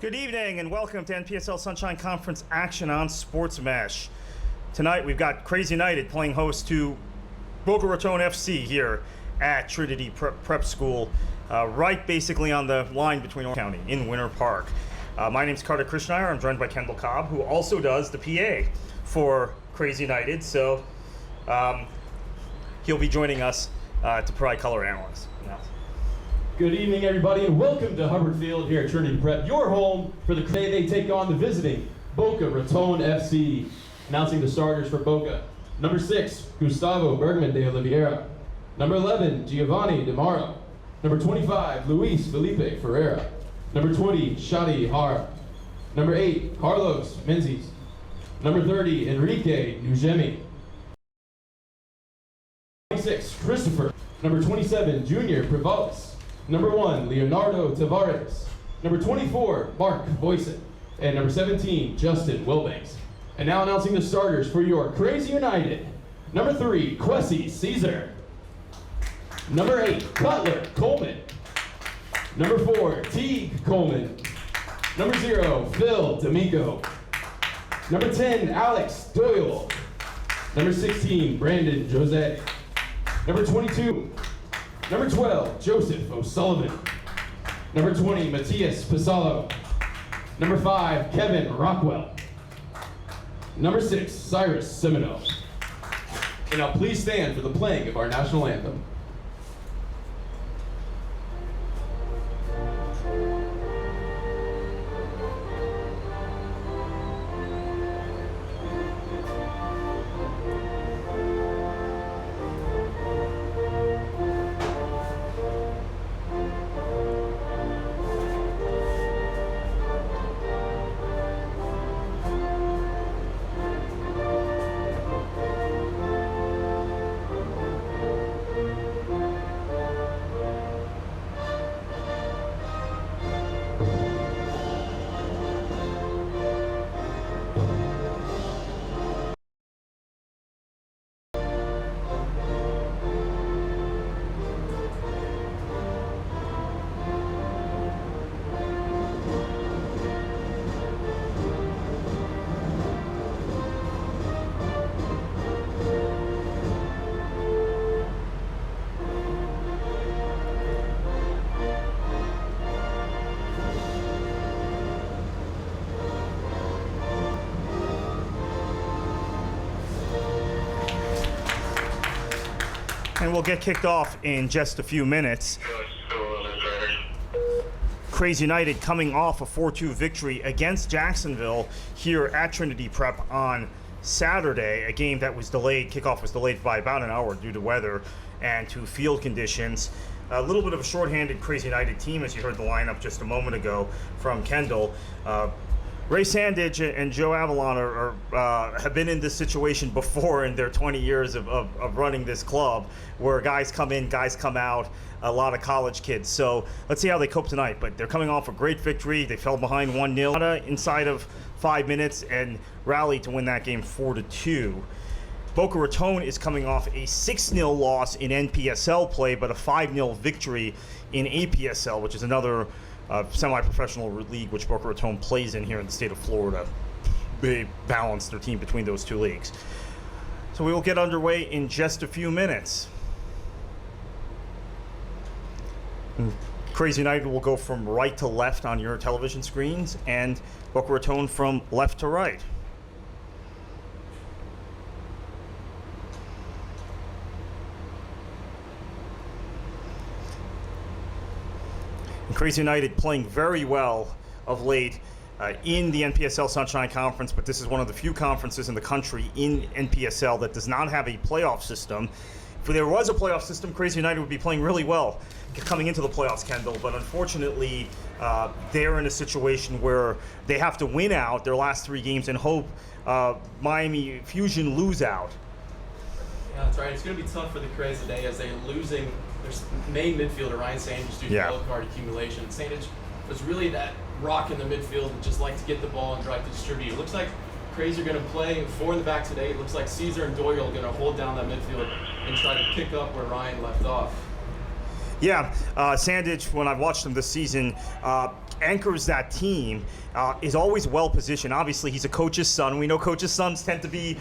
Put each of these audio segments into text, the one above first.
Good evening and welcome to NPSL Sunshine Conference action on Sports Mesh. Tonight we've got Kraze United playing host to Boca Raton FC here at Trinity Prep School, right basically on the line between Orange County in Winter Park. My name's Carter Krishnaier. I'm joined by Kendall Cobb, who also does the PA for Kraze United. So he'll be joining us to provide color analysis. Good evening, everybody, and welcome to Hubbard Field here at Trinity Prep, your home for the day they take on the visiting Boca Raton FC. Announcing the starters for Boca. Number 6, Gustavo Bergman de Oliveira. Number 11, Giovanni De Maro. Number 25, Luis Felipe Ferreira. Number 20, Shadi Har. Number 8, Carlos Menzies. Number 30, Enrique Nugemi. 26, Christopher. Number 27, Junior Privales. Number 1, Leonardo Tavares. Number 24, Mark Boyson. And number 17, Justin Wilbanks. And now announcing the starters for your Kraze United. Number 3, Kwesi Caesar. Number 8, Cutler Coleman. Number 4, Teague Coleman. Number 0, Phil D'Amico. Number 10, Alex Doyle. Number 16, Brandon Jose. Number 22, Number 12, Joseph O'Sullivan. Number 20, Matias Pisalo. Number 5, Kevin Rockwell. Number 6, Cyrus Semino. And now please stand for the playing of our national anthem. And we'll get kicked off in just a few minutes. Kraze United coming off a 4-2 victory against Jacksonville here at Trinity Prep on Saturday, a game that was delayed. Kickoff was delayed by about an hour due to weather and to field conditions. A little bit of a shorthanded Kraze United team, as you heard the lineup just a moment ago from Kendall. Ray Sandage and Joe Avalon have been in this situation before in their 20 years of running this club, where guys come in, guys come out, a lot of college kids. So let's see how they cope tonight. But they're coming off a great victory. They fell behind 1-0 inside of 5 minutes and rallied to win that game 4-2. Boca Raton is coming off a 6-0 loss in NPSL play, but a 5-0 victory in APSL, which is another semi-professional league which Boca Raton plays in here in the state of Florida. They balance their team between those two leagues. So we will get underway in just a few minutes. Kraze United will go from right to left on your television screens, and Boca Raton from left to right. Kraze United playing very well of late in the NPSL Sunshine Conference, but this is one of the few conferences in the country in NPSL that does not have a playoff system. If there was a playoff system, Kraze United would be playing really well coming into the playoffs, Kendall, but unfortunately they're in a situation where they have to win out their last 3 games and hope Miami Fusion lose out. Yeah, that's right. It's going to be tough for the Kraze today as they're losing their main midfielder, Ryan Sandage, due to yellow card accumulation. Sandage was really that rock in the midfield and just like to get the ball and drive to distribute. It looks like Kraze are going to play 4 in the back today. It looks like Caesar and Doyle are going to hold down that midfield and try to pick up where Ryan left off. Yeah, Sandage, when I've watched him this season, anchors that team, is always well positioned. Obviously, he's a coach's son. We know coaches' sons tend to be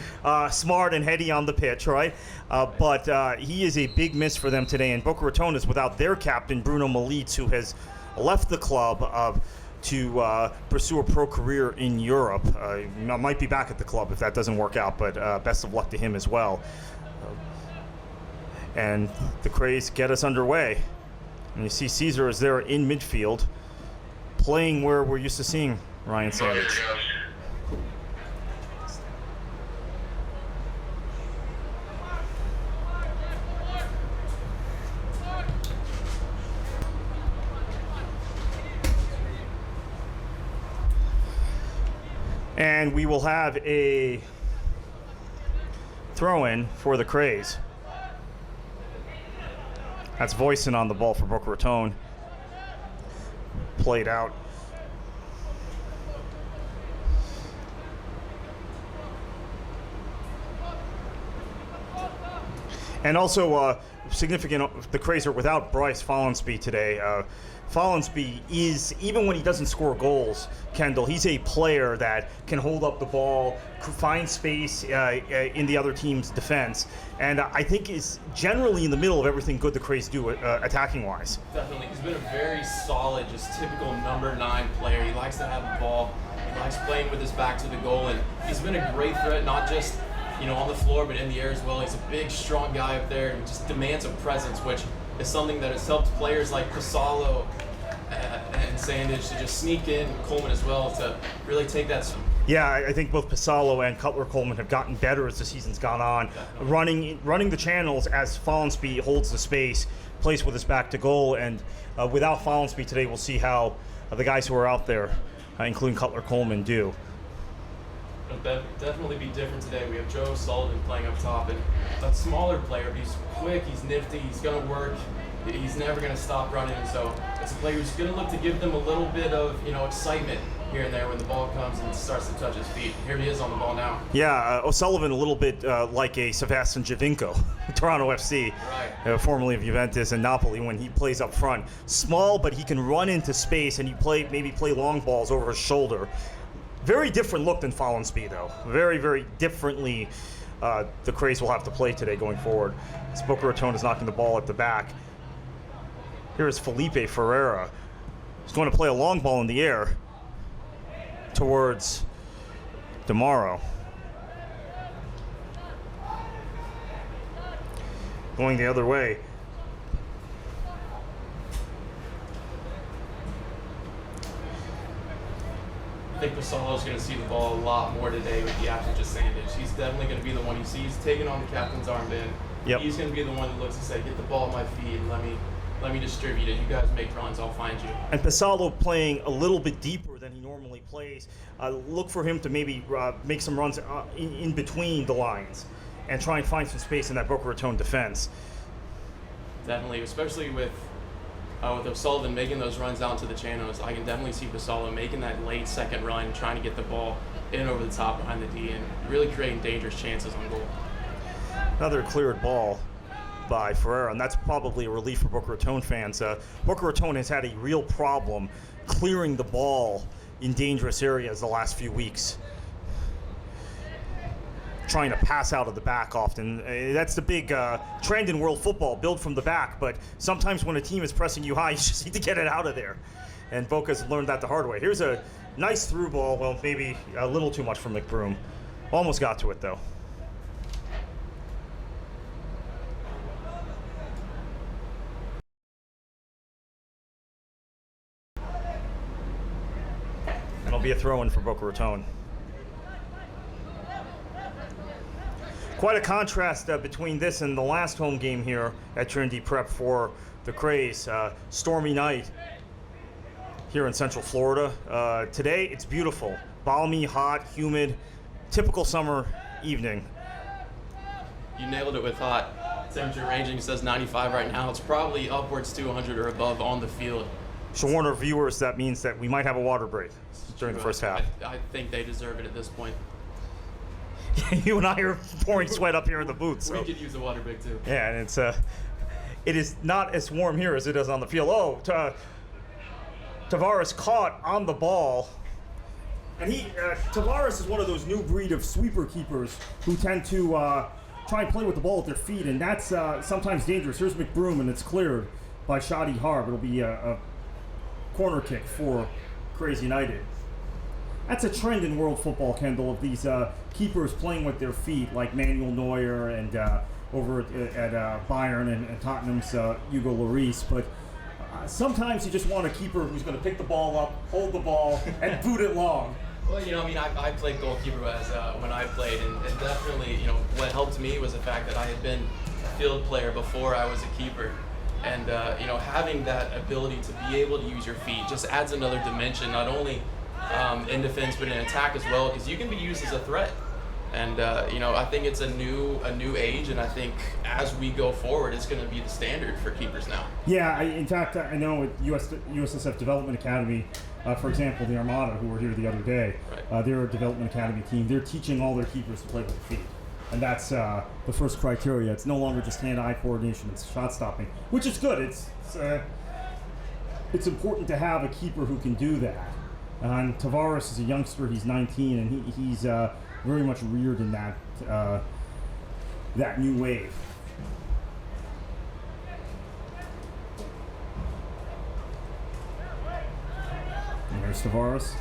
smart and heady on the pitch, right? But he is a big miss for them today. And Boca Raton is without their captain, Bruno Malitz, who has left the club to pursue a pro career in Europe. Might be back at the club if that doesn't work out, but best of luck to him as well. And the Kraze get us underway. And you see Caesar is there in midfield, playing where we're used to seeing Ryan Sandage. And we will have a throw-in for the Kraze. That's Voisin on the ball for Boca Raton. Played out. And also significant, the Kraze are without Bryce Follansbee today. Follansbee is, even when he doesn't score goals, Kendall, he's a player that can hold up the ball, find space in the other team's defense, and I think is generally in the middle of everything good the Kraze do attacking-wise. Definitely. He's been a very solid, just typical number 9 player. He likes to have the ball. He likes playing with his back to the goal, and he's been a great threat, not just on the floor, but in the air as well. He's a big, strong guy up there and just demands a presence, which is something that has helped players like Pasalo and Sandage to just sneak in, Coleman as well, to really take that. Yeah, I think both Pasalo and Cutler Coleman have gotten better as the season's gone on, running the channels as Follansbee holds the space, plays with his back to goal, and without Follansbee today, we'll see how the guys who are out there, including Cutler Coleman, do. It'll definitely be different today. We have Joe Sullivan playing up top, and that smaller player, but he's quick, he's nifty, he's going to work, he's never going to stop running. So it's a player who's going to look to give them a little bit of excitement here and there when the ball comes and starts to touch his feet. Here he is on the ball now. Yeah, O'Sullivan a little bit like a Sebastian Giovinco, Toronto FC, right. Formerly of Juventus and Napoli when he plays up front. Small, but he can run into space and maybe play long balls over his shoulder. Very different look than Follansbee, though. Very, very differently the Kraze will have to play today going forward. As Boca Raton is knocking the ball at the back. Here is Felipe Ferreira. He's going to play a long ball in the air towards DeMauro. Going the other way. I think Pasalo's going to see the ball a lot more today with the absence of Sandage. He's definitely going to be the one he sees taking on the captain's armband. Yep. He's going to be the one that looks to say, get the ball at my feet and let me distribute it. You guys make runs, I'll find you. And Pasalo playing a little bit deeper than he normally plays. Look for him to maybe make some runs in between the lines and try and find some space in that Boca Raton defense. Definitely, especially with O'Sullivan making those runs out to the channels. I can definitely see Pasalo making that late second run, trying to get the ball in over the top behind the D and really creating dangerous chances on goal. Another cleared ball by Ferreira, and that's probably a relief for Boca Raton fans. Boca Raton has had a real problem clearing the ball in dangerous areas the last few weeks. Trying to pass out of the back often. That's the big trend in world football, build from the back, but sometimes when a team is pressing you high, you just need to get it out of there. And Boca's learned that the hard way. Here's a nice through ball, well, maybe a little too much for McBroom. Almost got to it, though. And it'll be a throw-in for Boca Raton. Quite a contrast between this and the last home game here at Trinity Prep for the Kraze. Stormy night here in Central Florida. Today it's beautiful, balmy, hot, humid, typical summer evening. You nailed it with hot. Temperature ranging says 95 right now. It's probably upwards to 100 or above on the field. So warn our viewers, that means that we might have a water break during the first half. I think they deserve it at this point. You and I are pouring sweat up here in the booth. So. We could use a water break too. Yeah, and it is not as warm here as it is on the field. Tavares caught on the ball. And Tavares is one of those new breed of sweeper keepers who tend to try and play with the ball at their feet, and that's sometimes dangerous. Here's McBroom, and it's cleared by Shadi Harb. It'll be a corner kick for Kraze United. That's a trend in world football, Kendall, of these keepers playing with their feet, like Manuel Neuer and over at Bayern and Tottenham's Hugo Lloris. But sometimes you just want a keeper who's going to pick the ball up, hold the ball, and boot it long. Well, I played goalkeeper when I played, and definitely, what helped me was the fact that I had been a field player before I was a keeper. And, having that ability to be able to use your feet just adds another dimension, not only in defense, but in attack as well, because you can be used as a threat. And, I think it's a new age, and I think as we go forward, it's going to be the standard for keepers now. Yeah, in fact, I know at USSF Development Academy, for example, the Armada, who were here the other day, right. They're a development academy team. They're teaching all their keepers to play with their feet. And that's the first criteria. It's no longer just hand-eye coordination, it's shot stopping, which is good. It's important to have a keeper who can do that. And Tavares is a youngster, he's 19, and he's very much reared in that new wave. And there's Tavares.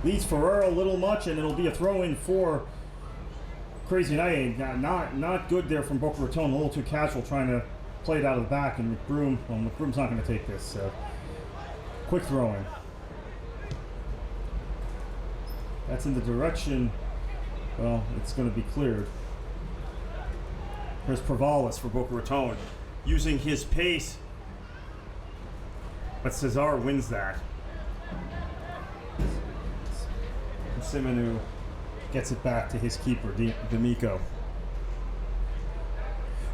Leads Ferreira a little much, and it'll be a throw-in for Kraze United. Not good there from Boca Raton, a little too casual trying to play it out of the back, and McBroom's not going to take this. So quick throw-in. That's in the direction, well, it's going to be cleared. Here's Provalis for Boca Raton, using his pace, but Cesar wins that. Simonu gets it back to his keeper, D'Amico.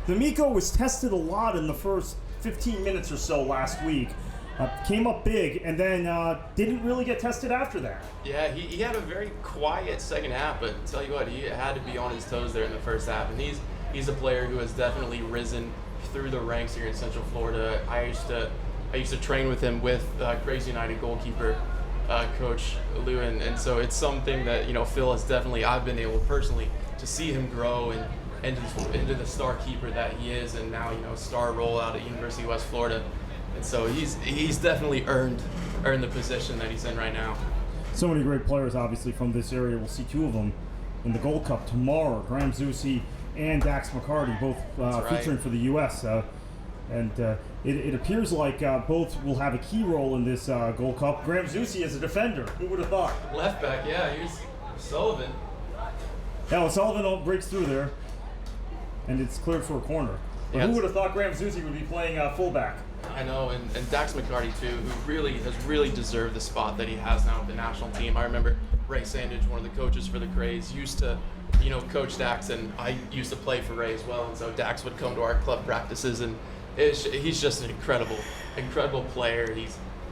D'Amico was tested a lot in the first 15 minutes or so last week. Came up big and then didn't really get tested after that. Yeah, he had a very quiet second half, but tell you what, he had to be on his toes there in the first half. And he's a player who has definitely risen through the ranks here in Central Florida. I used to train with him with Kraze United goalkeeper Coach Lou, and so it's something that Phil has definitely, I've been able personally to see him grow and into the star keeper that he is, and now star role out at University of West Florida. And so he's definitely earned the position that he's in right now. So many great players, obviously, from this area. We'll see two of them in the Gold Cup tomorrow. Graham Zusi and Dax McCarty, both featuring for the U.S. It appears like both will have a key role in this Gold Cup. Graham Zusi is a defender. Who would have thought? Left back, yeah. Here's Sullivan. Yeah, well, Sullivan breaks through there, and it's cleared for a corner. But who would have thought Graham Zusi would be playing fullback? I know, and Dax McCarty too, who has really deserved the spot that he has now with the national team. I remember Ray Sandage, one of the coaches for the Kraze, used to, coach Dax, and I used to play for Ray as well. And so Dax would come to our club practices, and he's just an incredible player.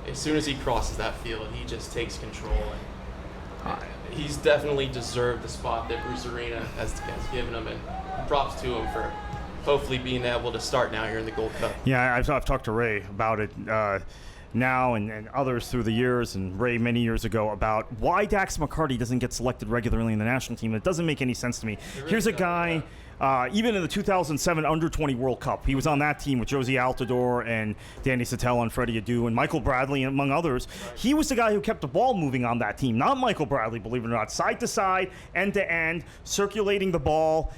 As soon as he crosses that field, he just takes control, and he's definitely deserved the spot that Bruce Arena has given him, and props to him for hopefully being able to start now here in the Gold Cup. Yeah, I've talked to Ray about it now and others through the years, and Ray many years ago, about why Dax McCarty doesn't get selected regularly in the national team. It doesn't make any sense to me. Really Here's a guy, even in the 2007 Under-20 World Cup, he was on that team with Josie Altidore and Danny Sattel and Freddie Adu and Michael Bradley, among others. Right. He was the guy who kept the ball moving on that team, not Michael Bradley, believe it or not. Side to side, end to end, circulating the ball,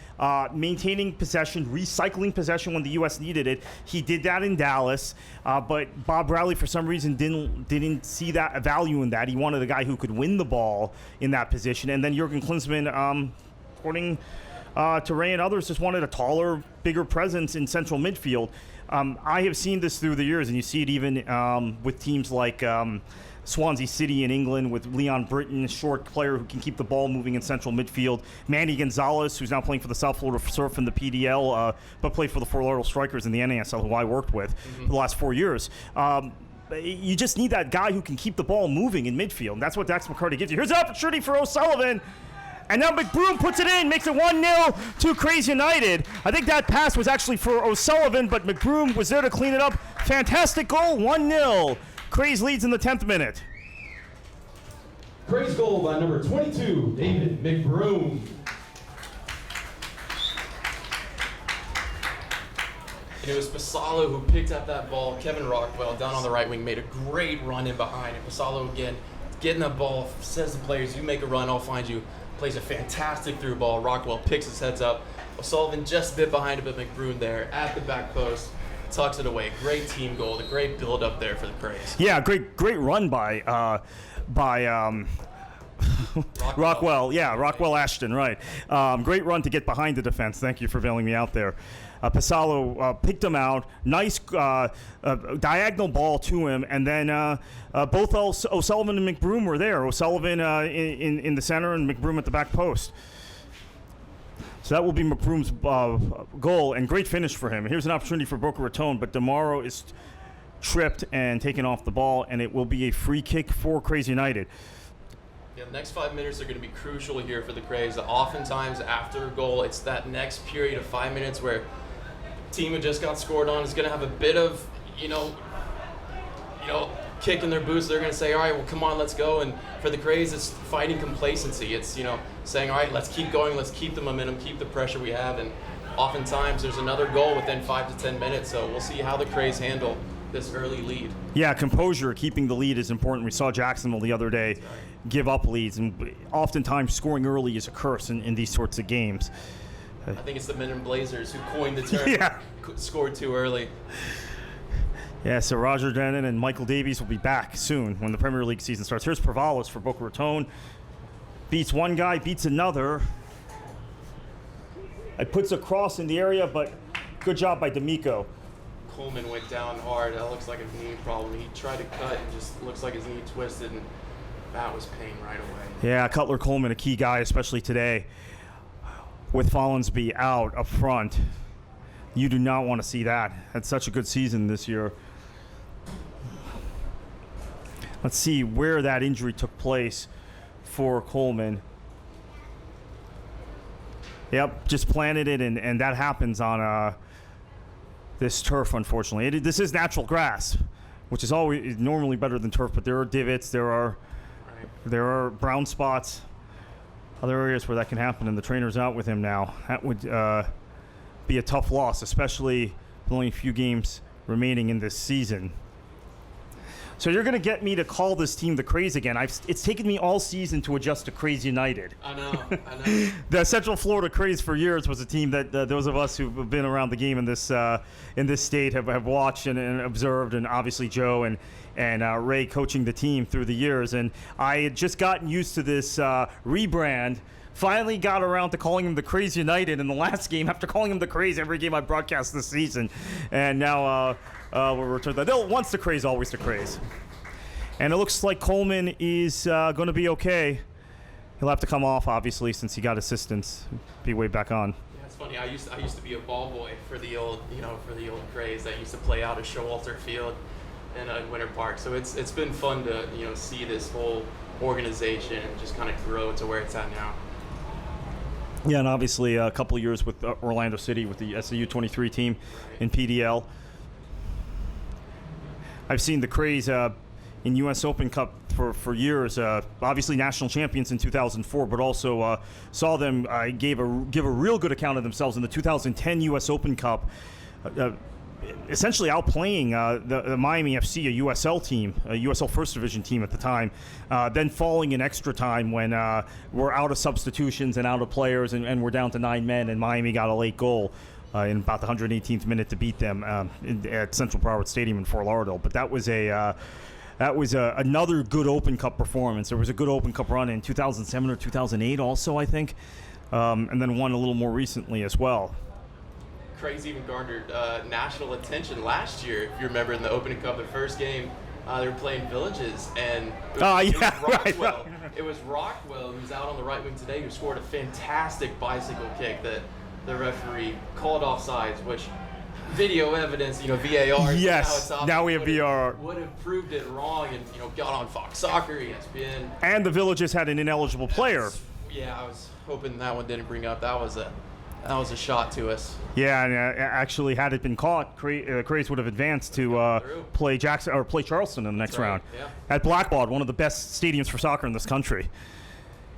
maintaining possession, recycling possession when the U.S. needed it. He did that in Dallas, but Bob Bradley, for some reason, didn't see that value in that. He wanted a guy who could win the ball in that position. And then Jurgen Klinsmann, according to Ray and others, just wanted a taller, bigger presence in central midfield. I have seen this through the years, and you see it even with teams like Swansea City in England with Leon Britton, a short player who can keep the ball moving in central midfield. Manny Gonzalez, who's now playing for the South Florida Surf in the PDL, but played for the Fort Lauderdale Strikers in the NASL, who I worked with for the last 4 years. You just need that guy who can keep the ball moving in midfield, and that's what Dax McCarty gives you. Here's an opportunity for O'Sullivan. And now McBroom puts it in, makes it 1-0 to Kraze United. I think that pass was actually for O'Sullivan, but McBroom was there to clean it up Fantastic goal, 1-0. Kraze leads in the 10th minute. Kraze goal by number 22, David McBroom. And it was Pasalo who picked up that ball. Kevin Rockwell down on the right wing made a great run in behind. And Pasalo again getting that ball, says to the players, you make a run, I'll find you. Plays a fantastic through ball. Rockwell picks his heads up. O'Sullivan just a bit behind him, but McBroom there at the back post tucks it away. Great team goal. A great build up there for the Kraze. Yeah, great run by Rockwell. Yeah, Rockwell Ashton, right. Great run to get behind the defense. Thank you for bailing me out there. Pasalo picked him out. Nice diagonal ball to him, and then both O'Sullivan and McBroom were there. O'Sullivan in the center and McBroom at the back post. So that will be McBroom's goal, and great finish for him. Here's an opportunity for Boca Raton, but DeMauro is tripped and taken off the ball, and it will be a free kick for Kraze United. Yeah, the next 5 minutes are going to be crucial here for the Kraze. Oftentimes after a goal, it's that next period of 5 minutes where the team who just got scored on is going to have a bit of, kick in their boots. They're going to say, all right, well, come on, let's go. And for the Kraze, it's fighting complacency. It's, saying, all right, let's keep going. Let's keep the momentum, keep the pressure we have. And oftentimes there's another goal within 5 to 10 minutes. So we'll see how the Kraze handle this early lead. Yeah, composure, keeping the lead is important. We saw Jacksonville the other day give up leads, and oftentimes scoring early is a curse in these sorts of games. I think it's the Men in Blazers who coined the term. Yeah. Scored too early. Yeah, so Roger Denon and Michael Davies will be back soon when the Premier League season starts. Here's Pervalos for Boca Raton. Beats one guy, beats another. It puts a cross in the area, but good job by D'Amico. Coleman went down hard. That looks like a knee problem. He tried to cut and just looks like his knee twisted, and that was pain right away. Yeah, Cutler Coleman, a key guy, especially today. With Follansby out up front, you do not want to see that. Had such a good season this year. Let's see where that injury took place for Coleman. Yep, just planted it, and that happens on this turf, unfortunately. This is natural grass, which is always normally better than turf, but there are divots, there are brown spots, other areas where that can happen, and the trainer's out with him now. That would be a tough loss, especially with only a few games remaining in this season. So you're going to get me to call this team the Kraze again. It's taken me all season to adjust to Kraze United. I know. The Central Florida Kraze for years was a team that those of us who've been around the game in this state have watched and observed, and obviously Joe and Ray coaching the team through the years. And I had just gotten used to this rebrand. Finally got around to calling them the Kraze United in the last game after calling them the Kraze every game I broadcast this season. And now we'll return that. Once the Kraze, always the Kraze. And it looks like Coleman is going to be okay. He'll have to come off, obviously, since he got assistance. Be way back on. Yeah, it's funny. I used to be a ball boy for the old Kraze. I used to play out at Showalter Field in Winter Park. So it's been fun to see this whole organization and just kind of grow to where it's at now. Yeah, and obviously a couple of years with Orlando City with the SAU 23 team in PDL. I've seen the Kraze in U.S. Open Cup for years. Obviously national champions in 2004, but also saw them give a real good account of themselves in the 2010 U.S. Open Cup. Essentially outplaying the Miami FC, a USL team, a USL First Division team at the time, then falling in extra time when we're out of substitutions and out of players, and we're down to 9 men, and Miami got a late goal in about the 118th minute to beat them at Central Broward Stadium in Fort Lauderdale. But that was another good Open Cup performance. There was a good Open Cup run in 2007 or 2008 also, I think, and then one a little more recently as well. Kraze even garnered national attention last year. If you remember in the Opening Cup, the first game, they were playing Villages, and it was Rockwell who's out on the right wing today, who scored a fantastic bicycle kick that the referee called offsides, which video evidence, VAR. Yes, now we have VAR. Would have proved it wrong, and got on Fox Soccer, ESPN. And the Villages had an ineligible player. Yeah, I was hoping that one didn't bring up. That was a That was a shot to us. Yeah, and actually, had it been caught, Kraze would have advanced to play Jackson or play Charleston in the next round at Blackbaud, one of the best stadiums for soccer in this country.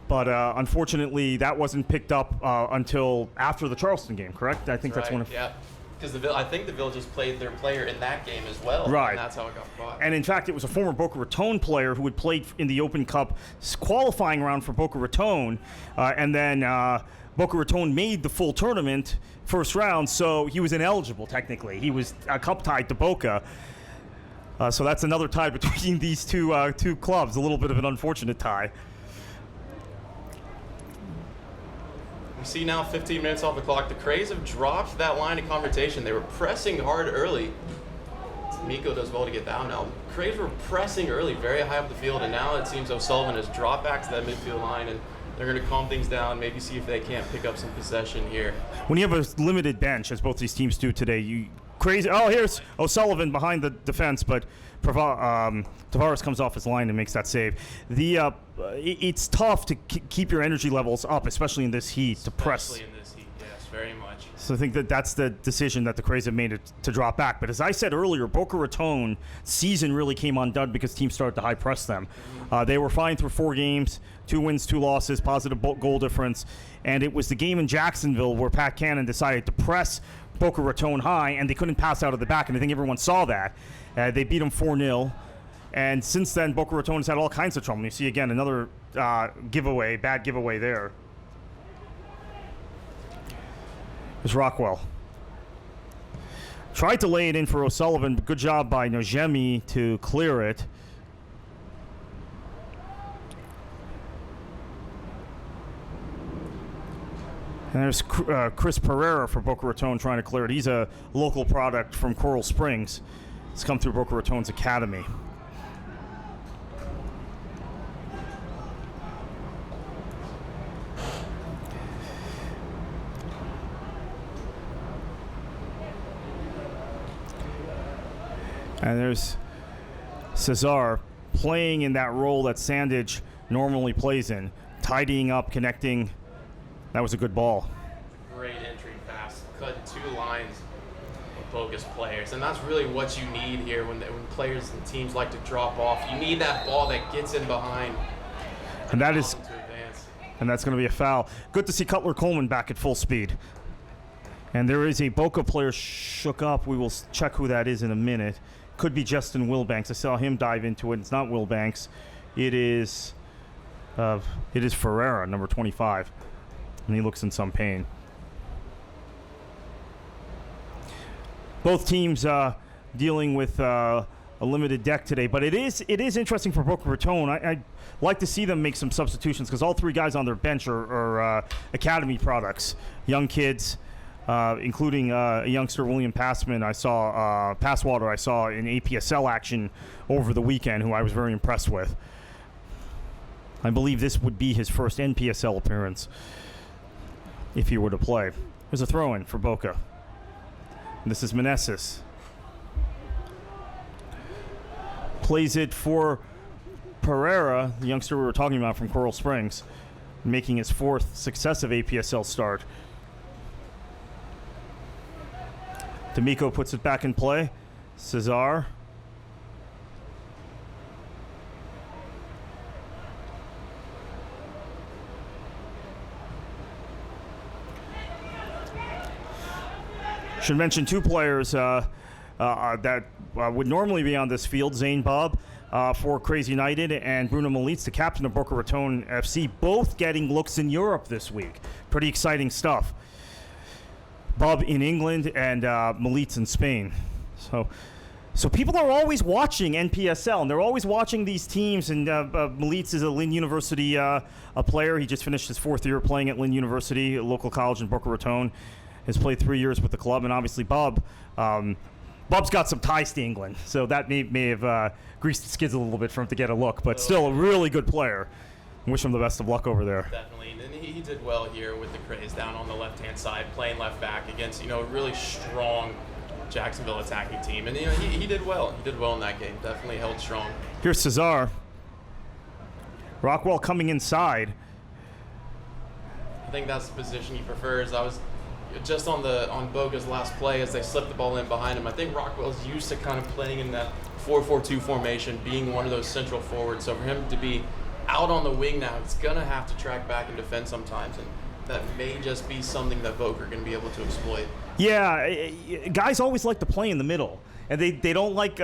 But unfortunately, that wasn't picked up until after the Charleston game. Correct? I think that's one of. Yeah, because I think the Villagers played their player in that game as well. Right. And that's how it got caught. And in fact, it was a former Boca Raton player who had played in the Open Cup qualifying round for Boca Raton, and then Boca Raton made the full tournament first round, so he was ineligible technically. He was cup tied to Boca. So that's another tie between these two clubs. A little bit of an unfortunate tie. We see now 15 minutes off the clock. The Kraze have dropped that line of confrontation. They were pressing hard early. Miko does well to get down now. Kraze were pressing early, very high up the field, and now it seems O'Sullivan has dropped back to that midfield line, and they're going to calm things down, maybe see if they can't pick up some possession here. When you have a limited bench, as both these teams do today, here's O'Sullivan behind the defense, but Tavares comes off his line and makes that save. It's tough to keep your energy levels up, especially in this heat, to press. Especially in this heat, yes, very much. So I think that's the decision that the Kraze have made to drop back. But as I said earlier, Boca Raton season really came undone because teams started to high press them. They were fine through 4 games, 2 wins, 2 losses, positive goal difference. And it was the game in Jacksonville where Pat Cannon decided to press Boca Raton high, and they couldn't pass out of the back. And I think everyone saw that. They beat them 4-0. And since then, Boca Raton has had all kinds of trouble. You see, again, another bad giveaway there. It's Rockwell. Tried to lay it in for O'Sullivan, but good job by Nojemi to clear it. And there's Chris Pereira for Boca Raton trying to clear it. He's a local product from Coral Springs. It's come through Boca Raton's academy. And there's Cesar playing in that role that Sandage normally plays in, tidying up, connecting. That was a good ball. Great entry pass, cut 2 lines of bogus players, and that's really what you need here when players and teams like to drop off. You need that ball that gets in behind. And that is, to advance. And that's going to be a foul. Good to see Cutler Coleman back at full speed. And there is a Boca player shook up. We will check who that is in a minute. Could be Justin Wilbanks. I saw him dive into it. It's not Wilbanks. It is Ferreira, number 25. And he looks in some pain. Both teams dealing with a limited deck today, but it is interesting for Boca Raton. I'd like to see them make some substitutions because all 3 guys on their bench are academy products, young kids, including a youngster, William Passman. Passwater I saw in APSL action over the weekend, who I was very impressed with. I believe this would be his first NPSL appearance if he were to play. There's a throw-in for Boca. And this is Meneses. Plays it for Pereira, the youngster we were talking about from Coral Springs, making his 4th successive APSL start. D'Amico puts it back in play. Cesar. Should mention 2 players that would normally be on this field. Zane Bob for Kraze United and Bruno Malitz, the captain of Boca Raton FC, both getting looks in Europe this week. Pretty exciting stuff. Bob in England and Malitz in Spain. So people are always watching NPSL, and they're always watching these teams. And Malitz is a Lynn University a player. He just finished his 4th year playing at Lynn University, a local college in Boca Raton. Has played 3 years with the club, and obviously Bob's got some ties to England, so that may have greased the skids a little bit for him to get a look, but still a really good player. Wish him the best of luck over there. Definitely, and he did well here with the Kraze down on the left-hand side, playing left back against a really strong Jacksonville attacking team, and he did well. He did well in that game. Definitely held strong. Here's Cesar. Rockwell coming inside. I think that's the position he prefers. I was just on Boca's last play as they slipped the ball in behind him. I think Rockwell's used to kind of playing in that 4-4-2 formation, being one of those central forwards. So for him to be out on the wing now, he's going to have to track back and defend sometimes, and that may just be something that Boca are going to be able to exploit. Yeah, guys always like to play in the middle. And they don't like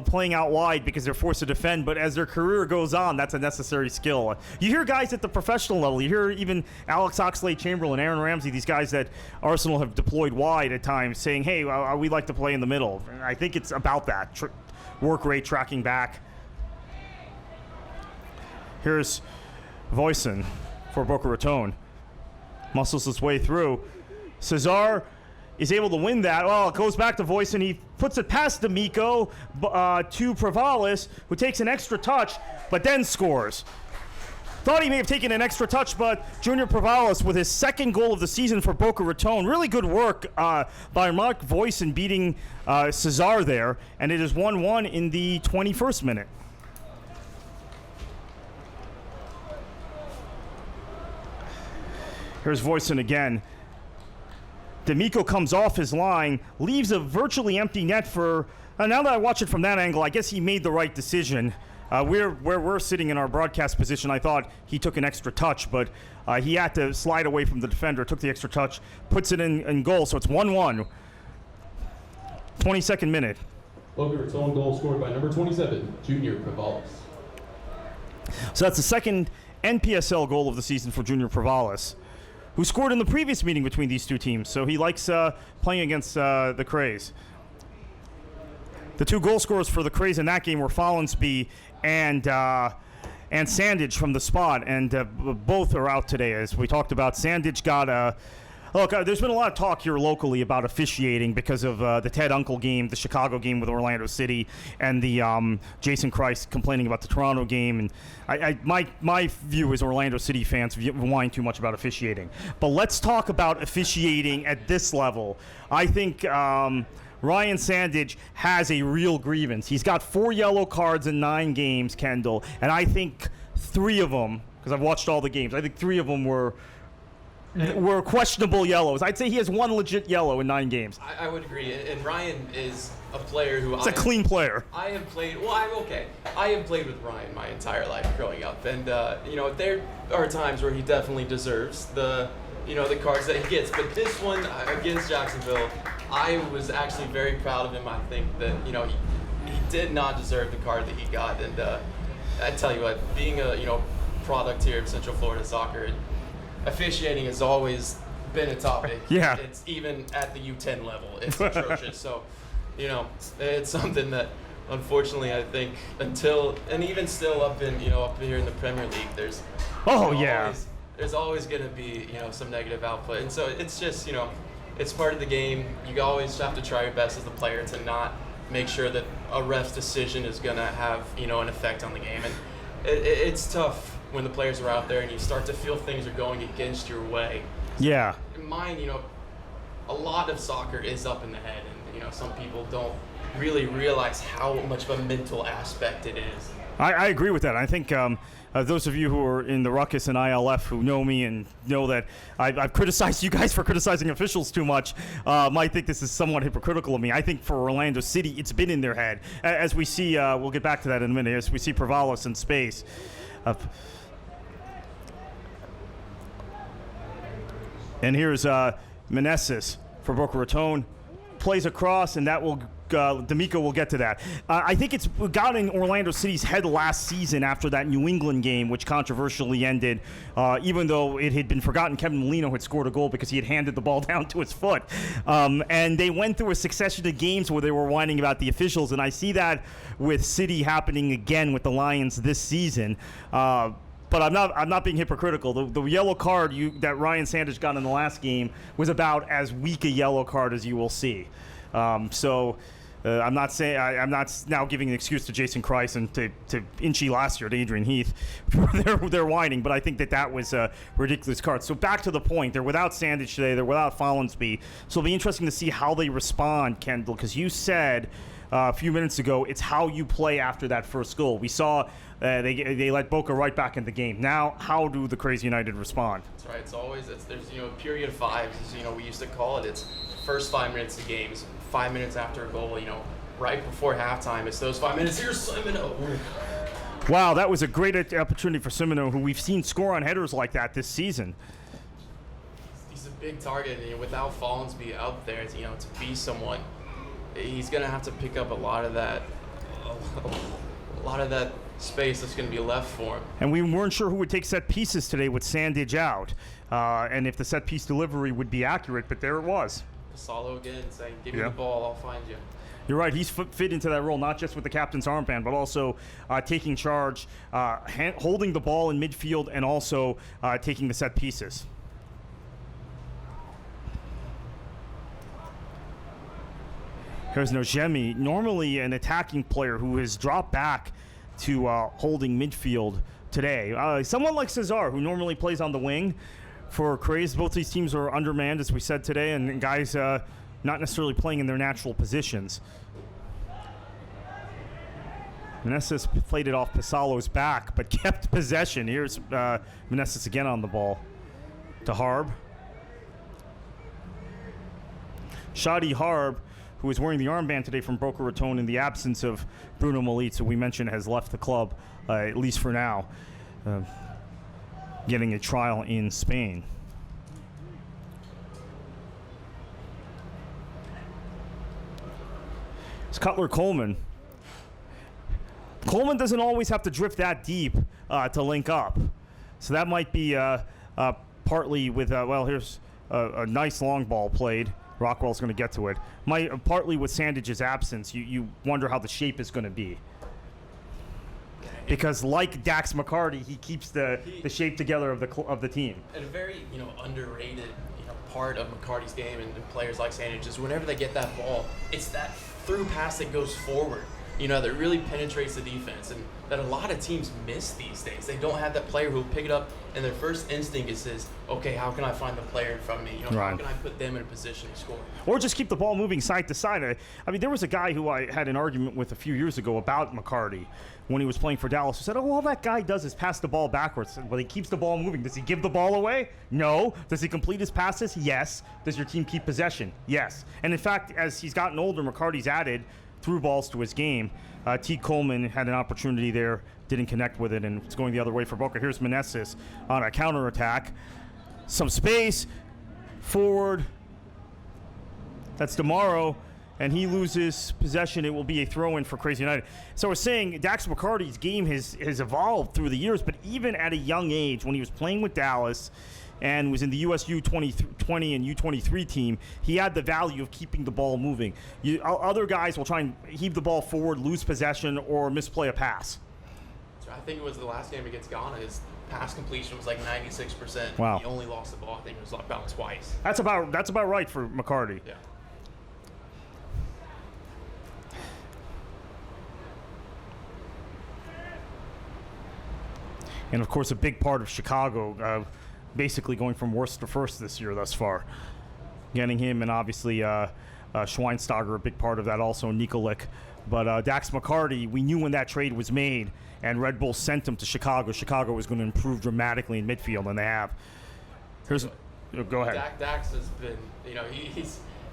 playing out wide because they're forced to defend, but as their career goes on, that's a necessary skill. You hear guys at the professional level, you hear even Alex Oxlade-Chamberlain, Aaron Ramsey, these guys that Arsenal have deployed wide at times, saying, hey, we like to play in the middle. And I think it's about that, work rate, tracking back. Here's Voisin for Boca Raton. Muscles his way through. Cesar is able to win that. Well, it goes back to Voisin. He puts it past D'Amico to Prevalis, who takes an extra touch, but then scores. Thought he may have taken an extra touch, but Junior Prevalis with his second goal of the season for Boca Raton. Really good work by Mark Voisin beating Cesar there, and it is 1-1 in the 21st minute. Here's Voisin again. D'Amico comes off his line, leaves a virtually empty net for... now that I watch it from that angle, I guess he made the right decision. Where we're sitting in our broadcast position, I thought he took an extra touch, but he had to slide away from the defender, took the extra touch, puts it in goal, so it's 1-1. 22nd minute. Boca Raton goal scored by number 27, Junior Prevalis. So that's the second NPSL goal of the season for Junior Prevalis, who scored in the previous meeting between these two teams. So he likes playing against the Kraze. The two goal scorers for the Kraze in that game were Follensby and Sandage from the spot, and both are out today. As we talked about, Sandage got a... Look, there's been a lot of talk here locally about officiating because of the Ted Uncle game, the Chicago game with Orlando City, and the Jason Christ complaining about the Toronto game. And my view is Orlando City fans whine too much about officiating. But let's talk about officiating at this level. I think Ryan Sandage has a real grievance. He's got 4 yellow cards in 9 games, Kendall, and I think 3 of them, because I've watched all the games, I think 3 of them were questionable yellows. I'd say he has 1 legit yellow in 9 games. I would agree. And Ryan is a player who He's a clean player. I have played. Well, I'm okay. I have played with Ryan my entire life growing up, and there are times where he definitely deserves the cards that he gets. But this one against Jacksonville, I was actually very proud of him. I think that he did not deserve the card that he got, and I tell you what, being a product here of Central Florida soccer, officiating has always been a topic. Yeah. It's even at the U10 level. It's atrocious. So, it's something that unfortunately I think even still up here in the Premier League, there's there's always going to be some negative output. And so it's just it's part of the game. You always have to try your best as a player to not make sure that a ref's decision is going to have an effect on the game. And it's tough when the players are out there and you start to feel things are going against your way. Yeah. Mine, a lot of soccer is up in the head, and some people don't really realize how much of a mental aspect it is. I agree with that. I think those of you who are in the Ruckus and ILF who know me and know that I've criticized you guys for criticizing officials too much might think this is somewhat hypocritical of me. I think for Orlando City, it's been in their head. As we see, we'll get back to that in a minute, as we see Prevalis in space. And here's Meneses for Boca Raton. Plays across, and that will D'Amico will get to that. I think it's got in Orlando City's head last season after that New England game, which controversially ended, even though it had been forgotten Kevin Molino had scored a goal because he had handed the ball down to his foot. And they went through a succession of games where they were whining about the officials, and I see that with City happening again with the Lions this season. But I'm not being hypocritical. The yellow card that Ryan Sandage got in the last game was about as weak a yellow card as you will see. I'm not now giving an excuse to Jason Christ and to Inchy last year, to Adrian Heath, for their whining, but I think that was a ridiculous card. So back to the point, they're without Sandage today, they're without Follensby, so it'll be interesting to see how they respond, Kendall, because you said a few minutes ago, it's how you play after that first goal. We saw they let Boca right back in the game. Now, how do the Kraze United respond? That's right. There's a period of five, as we used to call it. It's first 5 minutes of games, 5 minutes after a goal. Right before halftime. It's those 5 minutes. Here's Simino. Wow, that was a great opportunity for Simino, who we've seen score on headers like that this season. He's a big target, and without Follansby out there, to be someone, he's gonna have to pick up a lot of that space that's gonna be left for him. And we weren't sure who would take set pieces today with Sandage out, and if the set piece delivery would be accurate. But there it was. Pasalo again saying, "Give me the ball, I'll find you." You're right. He's fit into that role, not just with the captain's armband, but also taking charge, holding the ball in midfield, and also taking the set pieces. Here's Nojemi, normally an attacking player who has dropped back to holding midfield today. Someone like Cesar, who normally plays on the wing for Kraze. Both these teams are undermanned, as we said today, and guys not necessarily playing in their natural positions. Meneses played it off Pasalo's back, but kept possession. Here's Meneses again on the ball to Harb. Shadi Harb, who is wearing the armband today from Boca Raton in the absence of Bruno Militz, who we mentioned has left the club, at least for now, getting a trial in Spain. It's Cutler Coleman. Coleman doesn't always have to drift that deep to link up. So that might be partly with, here's a nice long ball played. Rockwell's going to get to it. Partly with Sandage's absence, you wonder how the shape is going to be. Because like Dax McCarty, he keeps the shape together of the team. And a very underrated part of McCarty's game and players like Sandage is whenever they get that ball, it's that through pass that goes forward, that really penetrates the defense, and that a lot of teams miss these days. They don't have that player who will pick it up, and their first instinct is, okay, how can I find the player in front of me? Right. How can I put them in a position to score? Or just keep the ball moving side to side. I mean, there was a guy who I had an argument with a few years ago about McCarty when he was playing for Dallas, who said, all that guy does is pass the ball backwards. Well, he keeps the ball moving. Does he give the ball away? No. Does he complete his passes? Yes. Does your team keep possession? Yes. And in fact, as he's gotten older, McCarty's added through balls to his game. T. Coleman had an opportunity there, didn't connect with it, and it's going the other way for Boca. Here's Meneses on a counterattack. Some space, forward. That's DeMauro, and he loses possession. It will be a throw-in for Kraze United. So we're saying Dax McCarty's game has evolved through the years, but even at a young age, when he was playing with Dallas and was in the US U20 and U23 team, he had the value of keeping the ball moving. Other guys will try and heave the ball forward, lose possession, or misplay a pass. I think it was the last game against Ghana. His pass completion was like 96%. Wow. He only lost the ball, I think it was about twice. That's about right for McCarty. Yeah. And of course, a big part of Chicago, basically going from worst to first this year thus far. Getting him, and obviously Schweinsteiger, a big part of that also, Nikolic. But Dax McCarty, we knew when that trade was made and Red Bull sent him to Chicago, Chicago was going to improve dramatically in midfield, and they have. Go ahead. Dax has been,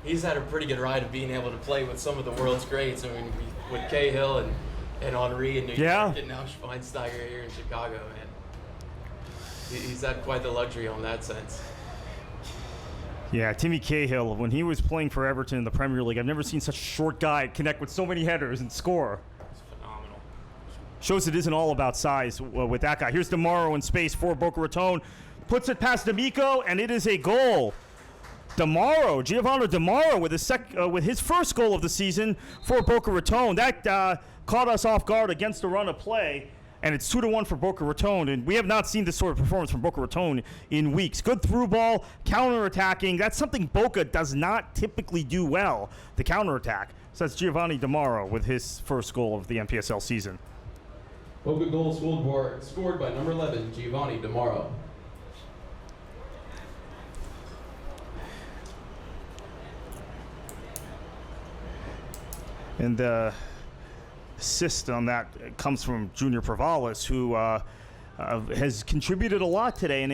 he's had a pretty good ride of being able to play with some of the world's greats. I mean, with Cahill and Henry in New York, and now Schweinsteiger here in Chicago, man. He's had quite the luxury on that sense. Yeah, Timmy Cahill, when he was playing for Everton in the Premier League, I've never seen such a short guy connect with so many headers and score. It's phenomenal. Shows it isn't all about size with that guy. Here's DeMauro in space for Boca Raton. Puts it past D'Amico, and it is a goal. DeMauro, Giovanni DeMauro, with his first goal of the season for Boca Raton. That caught us off guard against the run of play. And it's 2-1 for Boca Raton, and we have not seen this sort of performance from Boca Raton in weeks. Good through ball, counterattacking. That's something Boca does not typically do well, the counterattack. So that's Giovanni DeMauro with his first goal of the NPSL season. Boca goal scored by number 11, Giovanni DeMauro. And the assist on that comes from Junior Prevalis, who has contributed a lot today. And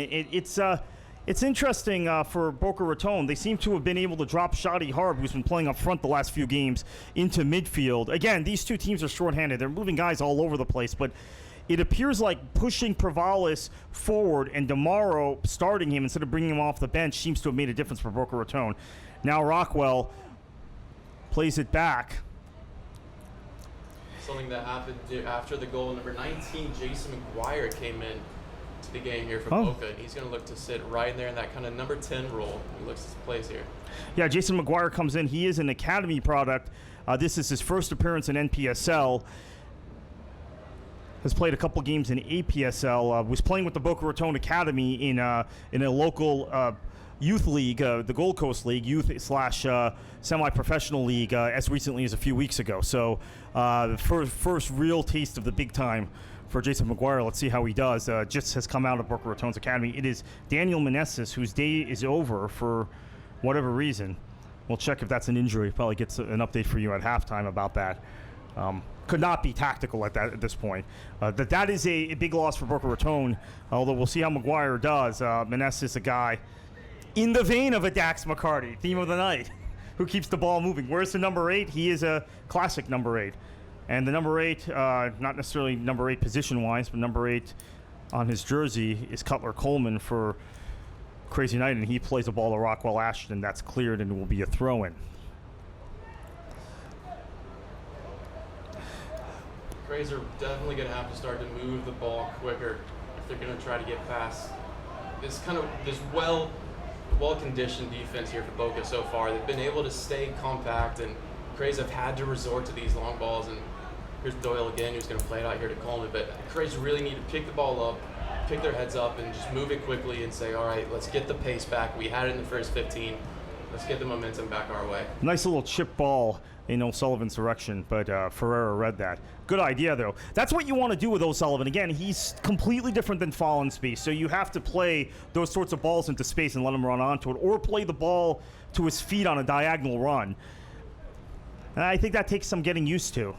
it's interesting for Boca Raton. They seem to have been able to drop Shadi Harb, who's been playing up front the last few games, into midfield. Again, these two teams are shorthanded. They're moving guys all over the place, but it appears like pushing Prevalis forward and DeMauro starting him instead of bringing him off the bench seems to have made a difference for Boca Raton. Now Rockwell plays it back. Something that happened after the goal. Number 19, Jason McGuire, came in to the game here for Boca, and he's going to look to sit right in there in that kind of number 10 role. He looks to place here. Yeah, Jason McGuire comes in. He is an academy product. This is his first appearance in NPSL. Has played a couple games in APSL. Was playing with the Boca Raton Academy in a local youth league, the Gold Coast League, youth / semi-professional league, as recently as a few weeks ago. So the first real taste of the big time for Jason McGuire. Let's see how he does. Just has come out of Boca Raton's academy. It is Daniel Meneses, whose day is over for whatever reason. We'll check if that's an injury. Probably gets an update for you at halftime about that. Could not be tactical at this point. That is a big loss for Boca Raton, although we'll see how McGuire does. Meneses, a guy in the vein of a Dax McCarty, theme of the night, who keeps the ball moving. Where's the number 8? He is a classic number 8. And the number 8, not necessarily number 8 position-wise, but number 8 on his jersey is Cutler Coleman for Kraze United, and he plays a ball to Rockwell Ashton. That's cleared and it will be a throw-in. Kraze are definitely going to have to start to move the ball quicker if they're going to try to get past this well-conditioned defense here for Boca so far. They've been able to stay compact, and Kraze have had to resort to these long balls. And here's Doyle again, who's going to play it out here to Coleman. But Kraze really need to pick the ball up, pick their heads up, and just move it quickly and say, all right, let's get the pace back. We had it in the first 15. Let's get the momentum back our way. Nice little chip ball in O'Sullivan's direction, but Ferreira read that. Good idea, though. That's what you want to do with O'Sullivan. Again, he's completely different than Follensby, so you have to play those sorts of balls into space and let him run onto it, or play the ball to his feet on a diagonal run. And I think that takes some getting used to.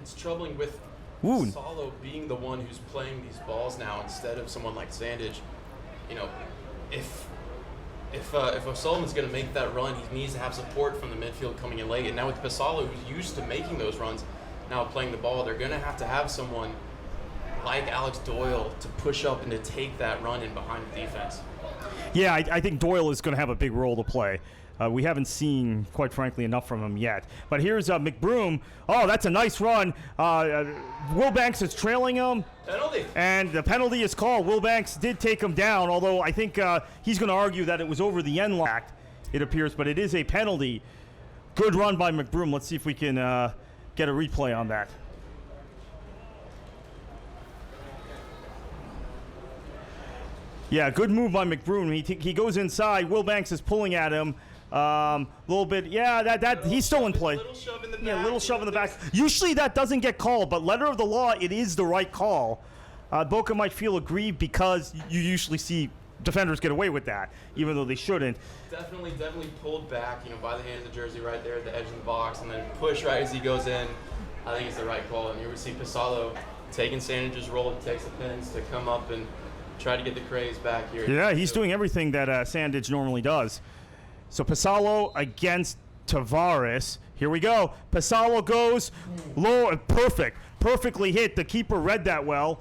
It's troubling with Salo being the one who's playing these balls now instead of someone like Sandage. You know, if O'Sullivan's going to make that run, he needs to have support from the midfield coming in late. And now with Pasalo, who's used to making those runs, now playing the ball, they're going to have someone like Alex Doyle to push up and to take that run in behind the defense. Yeah, I think Doyle is going to have a big role to play. We haven't seen, quite frankly, enough from him yet. But here's McBroom. Oh, that's a nice run. Will Banks is trailing him. Penalty. And the penalty is called. Will Banks did take him down, although I think he's going to argue that it was over the end line, it appears, but it is a penalty. Good run by McBroom. Let's see if we can get a replay on that. Yeah, good move by McBroom. He goes inside. Will Banks is pulling at him. A little bit, yeah, that he's still in play. Little shove in the back. Yeah, little shove in the back. Usually that doesn't get called, but letter of the law, it is the right call. Boca might feel aggrieved because you usually see defenders get away with that, even though they shouldn't. Definitely pulled back, by the hand of the jersey right there at the edge of the box, and then push right as he goes in. I think it's the right call. And here we see Pasalo taking Sandage's role to take the pins to come up and try to get the Kraze back here. Yeah, he's doing everything that Sandage normally does. So Pasalo against Tavares. Here we go. Pasalo goes low. Perfectly hit. The keeper read that well.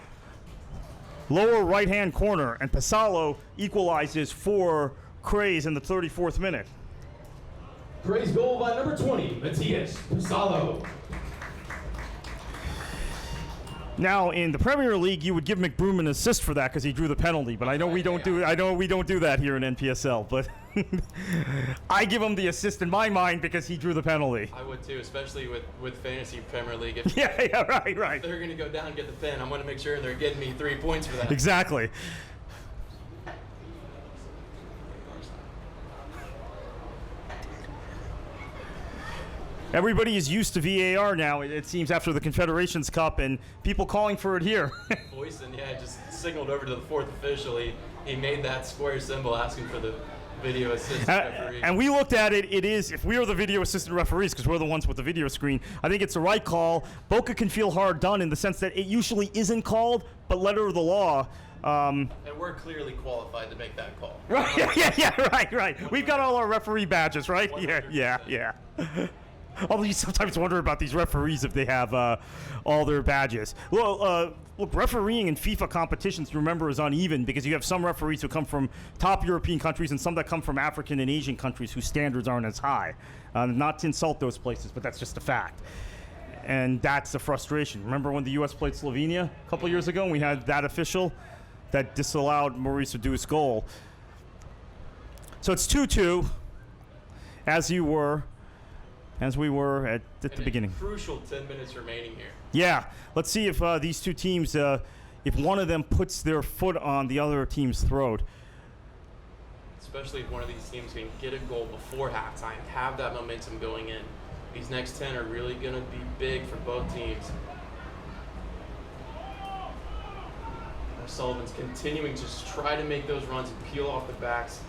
Lower right-hand corner. And Pasalo equalizes for Kraze in the 34th minute. Kraze goal by number 20, Matias Pasalo. Now, in the Premier League, you would give McBroom an assist for that because he drew the penalty. But I know we don't do that here in NPSL. But I give him the assist in my mind because he drew the penalty. I would too, especially with fantasy Premier League. If right. If they're going to go down and get the pin, I'm going to make sure they're getting me 3 points for that. Exactly. Everybody is used to VAR now, it seems, after the Confederations Cup, and people calling for it here. Boyson, just signaled over to the fourth official. He made that square symbol asking for the video assistant referee. And we looked at it. It is, if we are the video assistant referees, because we're the ones with the video screen, I think it's the right call. Boca can feel hard done in the sense that it usually isn't called, but letter of the law. And we're clearly qualified to make that call. Right? Yeah. Right. We've got all our referee badges, right? 100%. Yeah. Although you sometimes wonder about these referees if they have all their badges. Well, look, refereeing in FIFA competitions, remember, is uneven because you have some referees who come from top European countries and some that come from African and Asian countries whose standards aren't as high. Not to insult those places, but that's just a fact. And that's the frustration. Remember when the U.S. played Slovenia a couple years ago and we had that official that disallowed Maurice Adu's goal? So it's 2-2, as we were at the beginning. Crucial 10 minutes remaining here. Yeah, let's see if these two teams, if one of them puts their foot on the other team's throat. Especially if one of these teams can get a goal before halftime, have that momentum going in. These next 10 are really going to be big for both teams. Sullivan's continuing to just try to make those runs and peel off the backs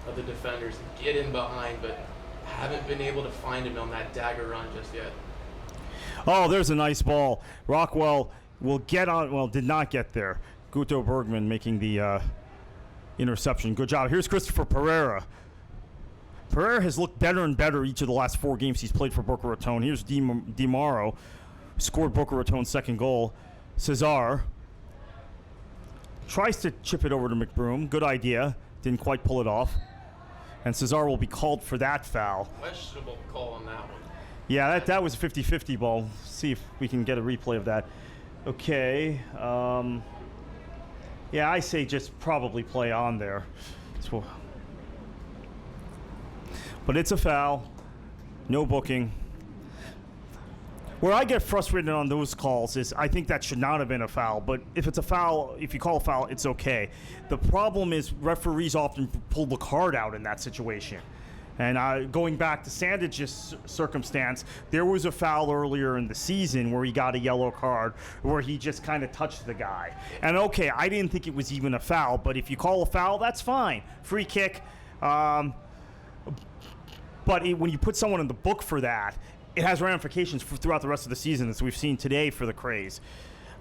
of the defenders and get in behind, but haven't been able to find him on that dagger run just yet. Oh, there's a nice ball. Rockwell will get on, well, did not get there. Guto Bergman making the interception. Good job. Here's Christopher Pereira. Pereira has looked better and better each of the last 4 games he's played for Boca Raton. Here's Di Mauro, scored Boca Raton's second goal. Cesar tries to chip it over to McBroom. Good idea. Didn't quite pull it off. And Cesar will be called for that foul. Questionable call on that one. Yeah, that was a 50-50 ball. See if we can get a replay of that. Okay. Yeah, I say just probably play on there. But it's a foul. No booking. Where I get frustrated on those calls is I think that should not have been a foul. But if it's a foul, if you call a foul, it's okay. The problem is referees often pull the card out in that situation. And going back to Sandich's circumstance, there was a foul earlier in the season where he got a yellow card where he just kind of touched the guy. And okay, I didn't think it was even a foul, but if you call a foul, that's fine. Free kick. But when you put someone in the book for that, it has ramifications throughout the rest of the season, as we've seen today for the Kraze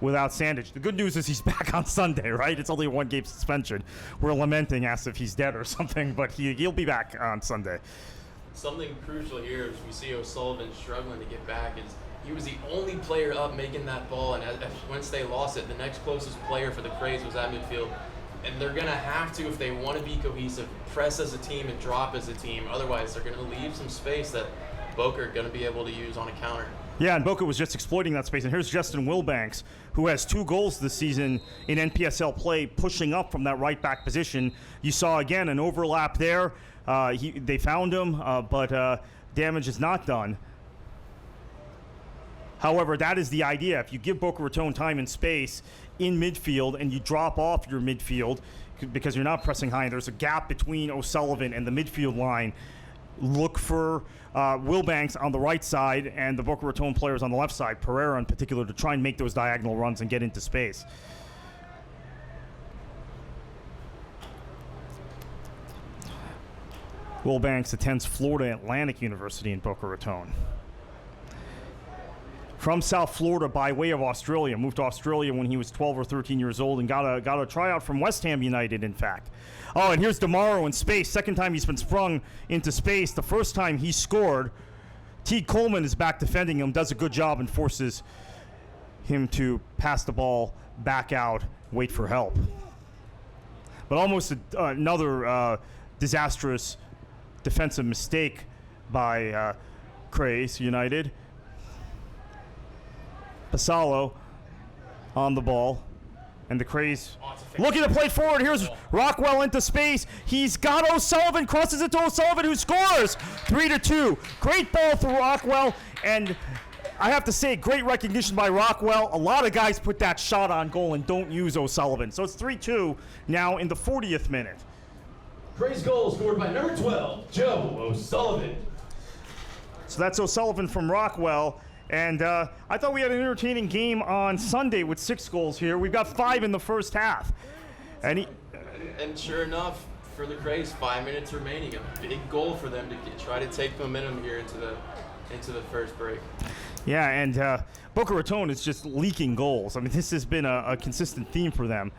without Sandich. The good news is he's back on Sunday, right? It's only a 1-game suspension. We're lamenting as if he's dead or something, but he'll be back on Sunday. Something crucial here is we see O'Sullivan struggling to get back. Is he was the only player up making that ball, and once they lost it, the next closest player for the Kraze was at midfield. And they're going to have to, if they want to be cohesive, press as a team and drop as a team. Otherwise, they're going to leave some space that Boca are going to be able to use on a counter. Yeah, and Boca was just exploiting that space. And here's Justin Wilbanks, who has 2 goals this season in NPSL play, pushing up from that right back position. You saw, again, an overlap there. They found him, but damage is not done. However, that is the idea. If you give Boca Raton time and space in midfield and you drop off your midfield because you're not pressing high, and there's a gap between O'Sullivan and the midfield line, look for Wilbanks on the right side and the Boca Raton players on the left side, Pereira in particular, to try and make those diagonal runs and get into space. Wilbanks attends Florida Atlantic University in Boca Raton. From South Florida by way of Australia, moved to Australia when he was 12 or 13 years old and got a tryout from West Ham United, in fact. Oh, and here's DeMauro in space. Second time he's been sprung into space. The first time he scored, Teague Coleman is back defending him, does a good job and forces him to pass the ball back out, wait for help. But almost another disastrous defensive mistake by Kraze United. Pasalo on the ball, and the Kraze looking to play forward. Here's Rockwell into space. He's got O'Sullivan, crosses it to O'Sullivan, who scores 3-2. Great ball through Rockwell, and I have to say, great recognition by Rockwell. A lot of guys put that shot on goal and don't use O'Sullivan. So it's 3-2 now in the 40th minute. Kraze goal scored by number 12, Joe O'Sullivan. So that's O'Sullivan from Rockwell. And I thought we had an entertaining game on Sunday with 6 goals here. We've got 5 in the first half. And sure enough, for the Kraze, 5 minutes remaining. A big goal for them to try to take momentum here into the first break. Yeah, and Boca Raton is just leaking goals. I mean, this has been a consistent theme for them.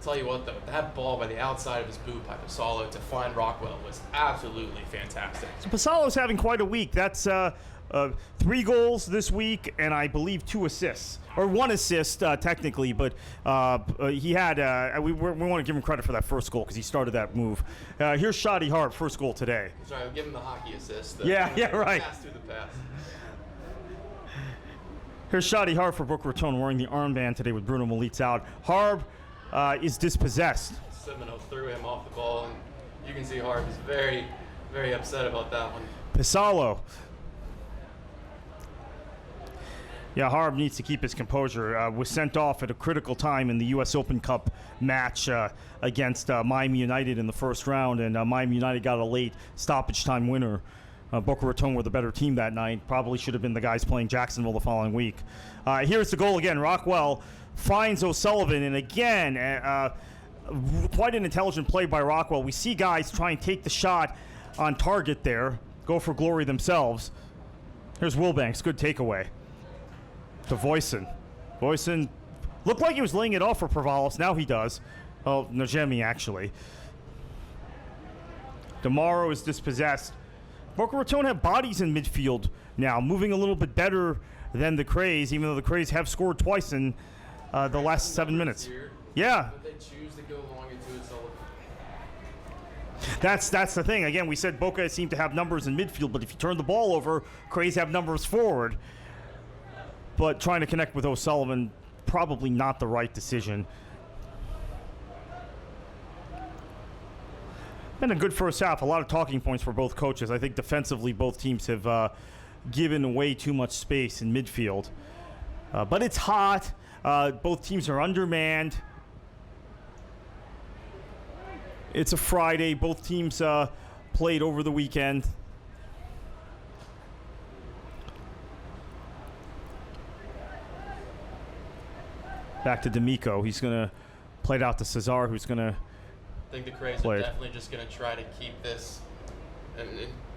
Tell you what, though, that ball by the outside of his boot by Pasalo to find Rockwell was absolutely fantastic. So Pasalo's having quite a week. That's 3 goals this week, and I believe 2 assists. Or 1 assist, technically, but he had, we want to give him credit for that first goal because he started that move. Here's Shadi Harp, first goal today. Sorry, I'll give him the hockey assist. Yeah, right. Pass through the pass. Here's Shadi Harp for Boca Raton wearing the armband today with Bruno Molitz out. Harb is dispossessed. Semino threw him off the ball, and you can see Harp is very, very upset about that one. Pasalo. Yeah, Harb needs to keep his composure. Was sent off at a critical time in the U.S. Open Cup match against Miami United in the first round, and Miami United got a late stoppage time winner. Boca Raton were the better team that night. Probably should have been the guys playing Jacksonville the following week. Here's the goal again. Rockwell finds O'Sullivan, and again, quite an intelligent play by Rockwell. We see guys try and take the shot on target there, go for glory themselves. Here's Wilbanks, good takeaway. To Voisin. Voisin looked like he was laying it off for Provalos. Now he does. Oh, Najemi, actually. DeMauro is dispossessed. Boca Raton have bodies in midfield now, moving a little bit better than the Kraze, even though the Kraze have scored twice in the last 7 minutes. Here, Yeah. but they choose to go long into it, so That's the thing. Again, we said Boca seemed to have numbers in midfield, but if you turn the ball over, Kraze have numbers forward. But trying to connect with O'Sullivan, probably not the right decision. Been a good first half. A lot of talking points for both coaches. I think defensively, both teams have given way too much space in midfield. But it's hot. Both teams are undermanned. It's a Friday. Both teams played over the weekend. Back to D'Amico. He's going to play it out to Cesar, who's going to I think the Kraze are definitely just going to try to keep this and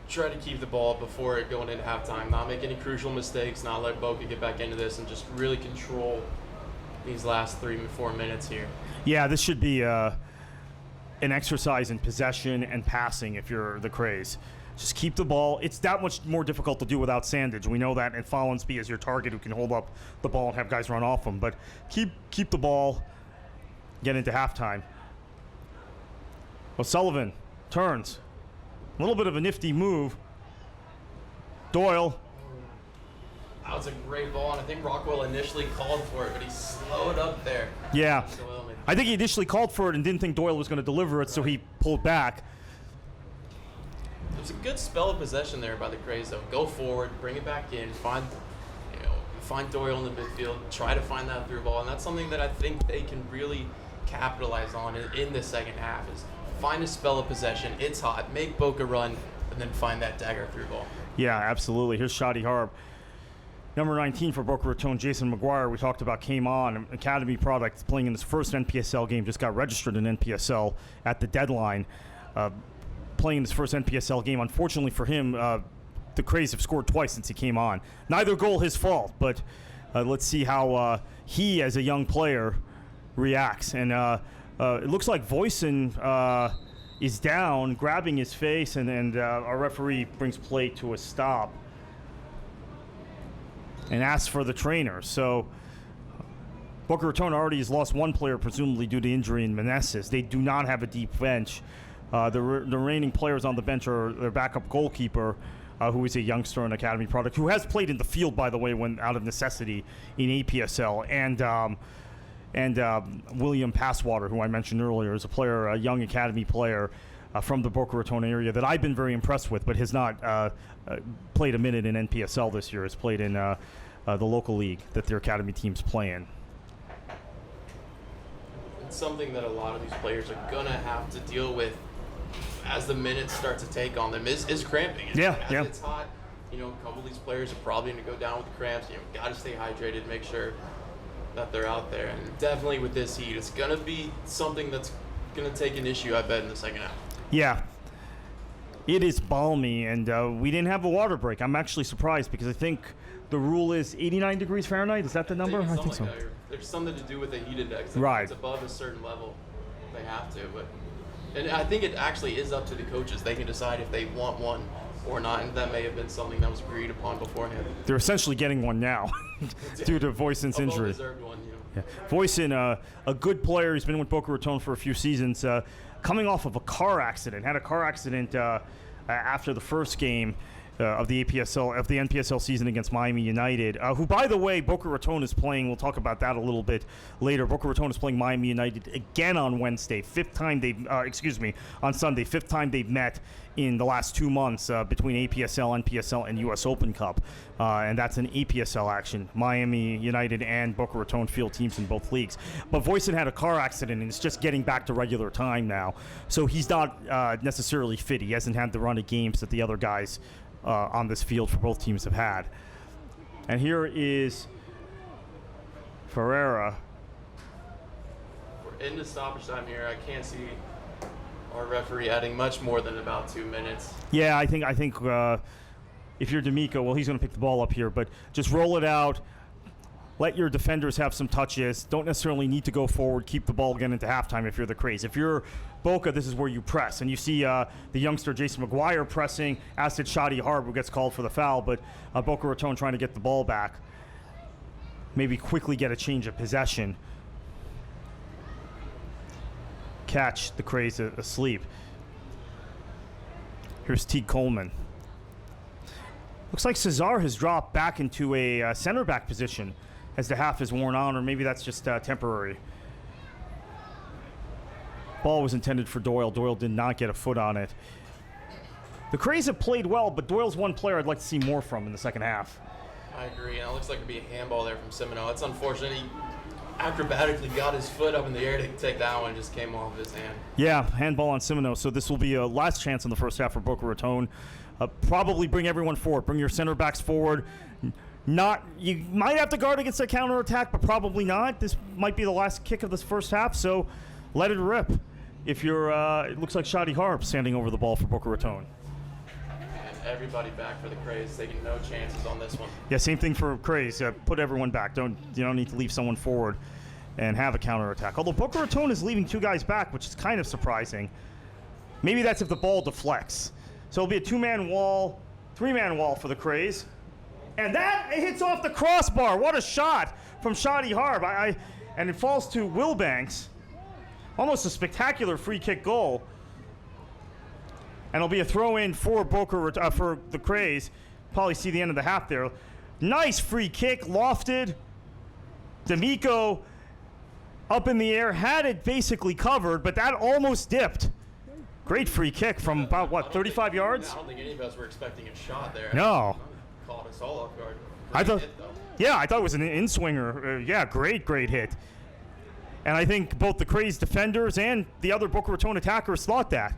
try to keep the ball before it going into halftime. Not make any crucial mistakes, not let Boca get back into this, and just really control these last 3-4 minutes here. Yeah, this should be an exercise in possession and passing if you're the Kraze. Just keep the ball. It's that much more difficult to do without Sandage. We know that, and Follansbee is your target who can hold up the ball and have guys run off him. But keep the ball, get into halftime. O'Sullivan turns. A little bit of a nifty move. Doyle. That was a great ball, and I think Rockwell initially called for it, but he slowed up there. Yeah. I think he initially called for it and didn't think Doyle was going to deliver it, so he pulled back. It was a good spell of possession there by the Kraze, though. Go forward, bring it back in, find Doyle in the midfield, try to find that through ball, and that's something that I think they can really capitalize on in the second half. Is find a spell of possession. It's hot. Make Boca run, and then find that dagger through ball. Yeah, absolutely. Here's Shadi Harb. Number 19 for Boca Raton, Jason McGuire, we talked about, came on. An academy product, playing in his first NPSL game, just got registered in NPSL at the deadline. Playing in his first NPSL game. Unfortunately for him, the Kraze have scored twice since he came on. Neither goal his fault, but let's see how he, as a young player, reacts. And it looks like Voisin is down, grabbing his face, and our referee brings play to a stop and asks for the trainer. So Boca Raton already has lost one player, presumably due to injury in Meneses. They do not have a deep bench. The remaining players on the bench are their backup goalkeeper, who is a youngster and academy product, who has played in the field, by the way, when out of necessity in APSL, and William Passwater, who I mentioned earlier, is a player, a young academy player from the Boca Raton area that I've been very impressed with, but has not played a minute in NPSL this year. Has played in the local league that their academy teams play in. It's something that a lot of these players are going to have to deal with as the minutes start to take on them is cramping. Yeah. It's hot. A couple of these players are probably going to go down with the cramps. Got to stay hydrated, make sure that they're out there. And definitely with this heat, it's going to be something that's going to take an issue, I bet, in the second half. Yeah. It is balmy, and we didn't have a water break. I'm actually surprised because I think the rule is 89 degrees Fahrenheit. Is that the number? I think so. Like that. There's something to do with the heat index. Right. If it's above a certain level, they have to. And I think it actually is up to the coaches. They can decide if they want one or not, and that may have been something that was agreed upon beforehand. They're essentially getting one now due to Voisin's injury. Well-deserved one, you know. Yeah. Voisin, a good player. He's been with Boca Raton for a few seasons. Coming off of a car accident. Had a car accident after the first game of the NPSL season against Miami United, who, by the way, Boca Raton is playing. We'll talk about that a little bit later. Boca Raton is playing Miami United again on Wednesday. On Sunday. Fifth time they've met in the last 2 months between APSL, NPSL, and U.S. Open Cup, and that's an APSL action. Miami United and Boca Raton field teams in both leagues. But Voisin had a car accident and is just getting back to regular time now, so he's not necessarily fit. He hasn't had the run of games that the other guys on this field for both teams have had. And here is Ferreira. We're into stoppage time here. I can't see our referee adding much more than about 2 minutes. Yeah, I think if you're D'Amico, well, he's going to pick the ball up here, but just roll it out. Let your defenders have some touches. Don't necessarily need to go forward. Keep the ball again into halftime if you're the Kraze. If you're Boca, this is where you press. And you see the youngster Jason McGuire pressing, as did Shadi Harb, who gets called for the foul, but Boca Raton trying to get the ball back. Maybe quickly get a change of possession. Catch the Kraze asleep. Here's Teague Coleman. Looks like Cesar has dropped back into a center back position as the half is worn on, or maybe that's just temporary. Ball was intended for Doyle. Doyle did not get a foot on it. The Kraze have played well, but Doyle's one player I'd like to see more from in the second half. I agree, and it looks like it'd be a handball there from Semino. It's unfortunate. He acrobatically got his foot up in the air to take that one, just came off his hand. Yeah, handball on Semino. So this will be a last chance in the first half for Boca Raton. Probably bring everyone forward. Bring your center backs forward. You might have to guard against a counterattack, but probably not. This might be the last kick of this first half, so let it rip. If you're, it looks like Shadi Harp standing over the ball for Boca Raton. And everybody back for the Kraze, taking no chances on this one. Yeah, same thing for Kraze. Put everyone back. You don't need to leave someone forward and have a counterattack. Although Boca Raton is leaving 2 guys back, which is kind of surprising. Maybe that's if the ball deflects. So it'll be a 2-man wall, 3-man wall for the Kraze. And that hits off the crossbar. What a shot from Shadi Harb. And it falls to Wilbanks. Almost a spectacular free kick goal. And it'll be a throw-in for for the Kraze. Probably see the end of the half there. Nice free kick, lofted. D'Amico up in the air, had it basically covered, but that almost dipped. Great free kick from about, 35 yards? I don't think any of us were expecting a shot there. No. Caught us all off guard. I thought it was an in-swinger. Great hit. And I think both the Kraze defenders and the other Boca Raton attackers thought that.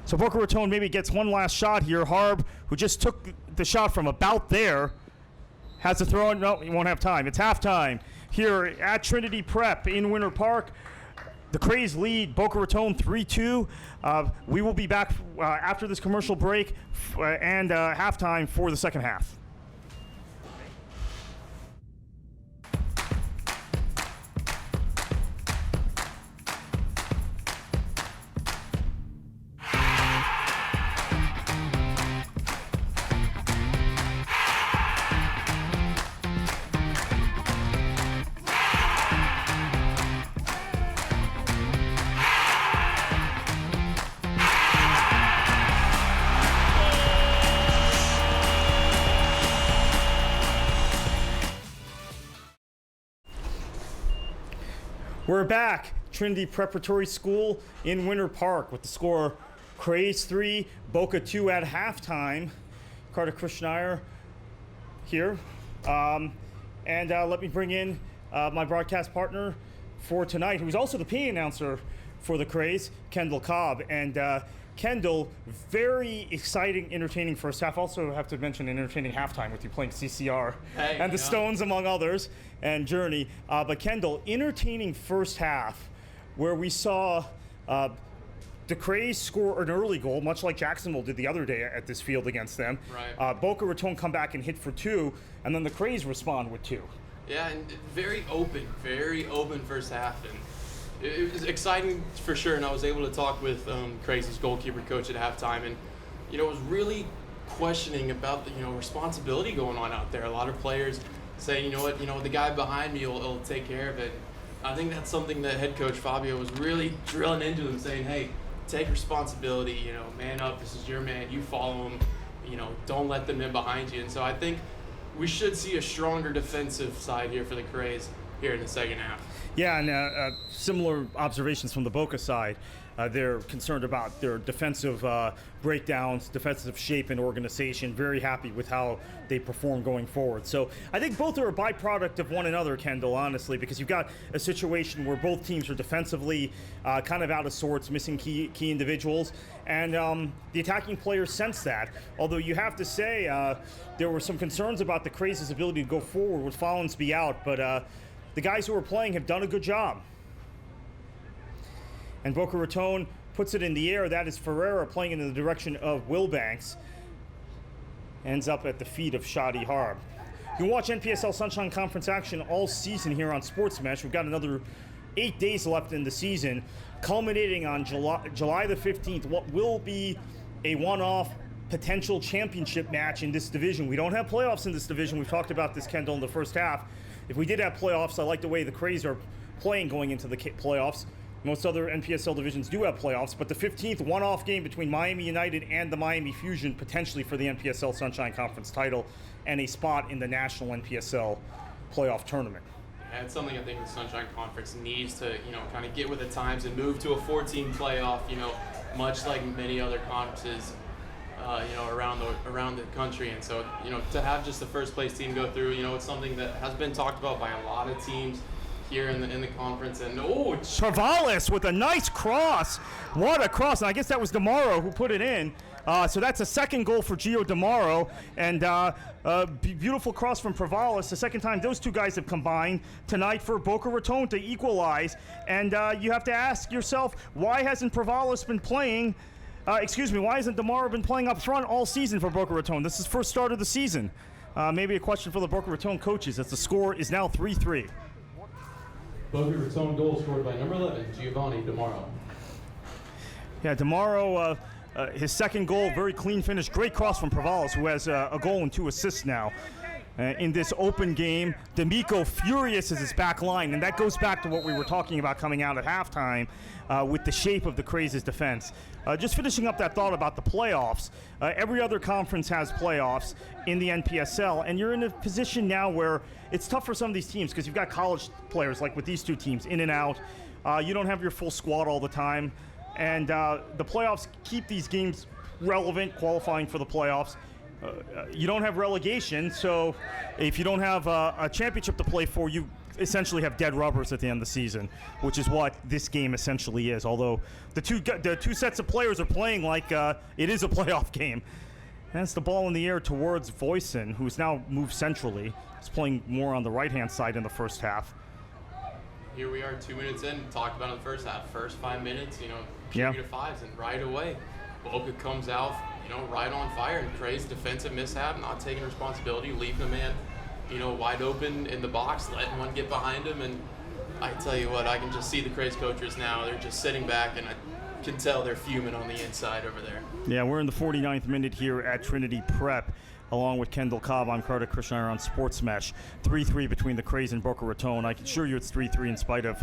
So Boca Raton maybe gets one last shot here. Harb, who just took the shot from about there, has to throw it. No, he won't have time. It's halftime here at Trinity Prep in Winter Park. The Kraze lead Boca Raton 3-2. We will be back after this commercial break and halftime for the second half. We're back, Trinity Preparatory School in Winter Park with the score Kraze 3, Boca 2 at halftime. Carter Krishnaier here. And let me bring in my broadcast partner for tonight, who's also the PA announcer for the Kraze, Kendall Cobb. And Kendall, very exciting, entertaining first half. Also have to mention an entertaining halftime with you playing CCR and the Stones, among others, and Journey. But Kendall, entertaining first half where we saw the Kraze score an early goal, much like Jacksonville did the other day at this field against them. Right. Boca Raton come back and hit for 2, and then the Kraze respond with 2. Yeah, and very open first half, and it was exciting for sure. And I was able to talk with Kraze's goalkeeper coach at halftime, and was really questioning about the responsibility going on out there. A lot of players saying, the guy behind me will take care of it. I think that's something that head coach Fabio was really drilling into them, saying, hey, take responsibility, man up, this is your man, you follow him, don't let them in behind you. And so I think we should see a stronger defensive side here for the Kraze here in the second half. Yeah, and similar observations from the Boca side. They're concerned about their defensive breakdowns, defensive shape and organization. Very happy with how they perform going forward. So I think both are a byproduct of one another, Kendall, honestly, because you've got a situation where both teams are defensively kind of out of sorts, missing key individuals, and the attacking players sense that. Although you have to say there were some concerns about the Kraze's ability to go forward with Follensby out, but the guys who are playing have done a good job. And Boca Raton puts it in the air. That is Ferreira playing in the direction of Wilbanks. Ends up at the feet of Shadi Harb. You can watch NPSL Sunshine Conference action all season here on Sports Mesh. We've got another 8 days left in the season, culminating on July the 15th, what will be a one-off potential championship match in this division. We don't have playoffs in this division. We've talked about this, Kendall, in the first half. If we did have playoffs, I like the way the Kraze are playing going into the playoffs. Most other NPSL divisions do have playoffs, but the 15th one-off game between Miami United and the Miami Fusion, potentially for the NPSL Sunshine Conference title and a spot in the national NPSL playoff tournament. Yeah, it's something I think the Sunshine Conference needs to, kind of get with the times and move to a 14 playoff, much like many other conferences, around the country. And so, to have just the first place team go through, it's something that has been talked about by a lot of teams here in the conference. And Travalis with a nice cross. What a cross. And I guess that was DeMauro who put it in. So that's a second goal for Gio DeMauro. And a beautiful cross from Travalis. The second time those two guys have combined tonight for Boca Raton to equalize. And you have to ask yourself, why hasn't Travalis been playing? Why hasn't DeMauro been playing up front all season for Boca Raton? This is first start of the season. Maybe a question for the Boca Raton coaches, as the score is now 3-3. Boca Raton goal scored by number 11, Giovanni DeMauro. Yeah, DeMauro, his second goal, very clean finish. Great cross from Travalis, who has a goal and 2 assists now. In this open game, D'Amico furious as his back line, and that goes back to what we were talking about coming out at halftime with the shape of the Kraze's defense. Just finishing up that thought about the playoffs, every other conference has playoffs in the NPSL, and you're in a position now where it's tough for some of these teams because you've got college players like with these two teams in and out. You don't have your full squad all the time, and the playoffs keep these games relevant, qualifying for the playoffs. You don't have relegation, so if you don't have a championship to play for, you essentially have dead rubbers at the end of the season, which is what this game essentially is. Although the two sets of players are playing like it is a playoff game. And that's the ball in the air towards Voisin, who's now moved centrally. He's playing more on the right-hand side in the first half. Here we are 2 minutes in, talked about in the first half. First 5 minutes, period of fives, and right away, Boca comes out, right on fire, and Kraze defensive mishap, not taking responsibility, leaving a man, wide open in the box, letting one get behind him. And I tell you what, I can just see the Kraze coaches now. They're just sitting back, and I can tell they're fuming on the inside over there. Yeah, we're in the 49th minute here at Trinity Prep. Along with Kendall Cobb, I'm Carter Krishnair on Sports Mesh. 3-3 between the Kraze and Boca Raton. I can assure you it's 3-3 in spite of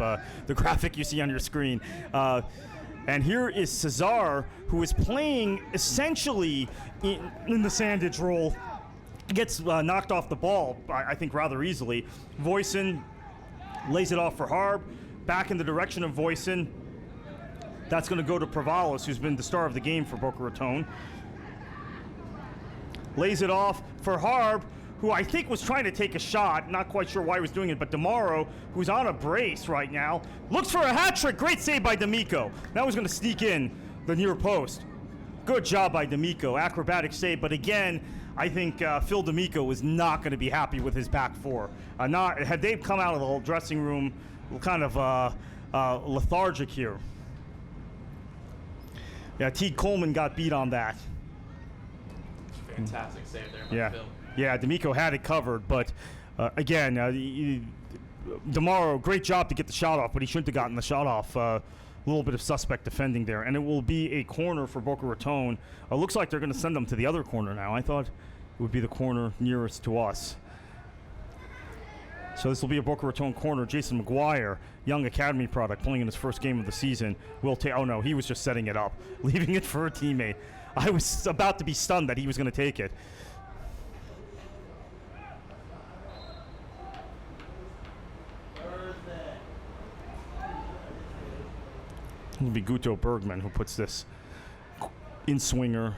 the graphic you see on your screen. And here is Cesar, who is playing essentially in the Sandage role. Gets knocked off the ball, I think, rather easily. Voisin lays it off for Harb. Back in the direction of Voisin. That's going to go to Travalis, who's been the star of the game for Boca Raton. Lays it off for Harb, who I think was trying to take a shot. Not quite sure why he was doing it, but DeMauro, who's on a brace right now, looks for a hat trick. Great save by D'Amico. That was going to sneak in the near post. Good job by D'Amico. Acrobatic save, but again, I think Phil D'Amico is not going to be happy with his back four. Had they come out of the whole dressing room kind of lethargic here. Yeah, Teague Coleman got beat on that. Fantastic save there by Phil. Yeah, D'Amico had it covered, but again, DeMauro, great job to get the shot off, but he shouldn't have gotten the shot off. A little bit of suspect defending there, and it will be a corner for Boca Raton. Looks like they're going to send them to the other corner now. I thought it would be the corner nearest to us. So this will be a Boca Raton corner. Jason McGuire, young academy product, playing in his first game of the season, will take. Oh no, he was just setting it up, leaving it for a teammate. I was about to be stunned that he was going to take it. It'll be Guto Bergman who puts this in-swinger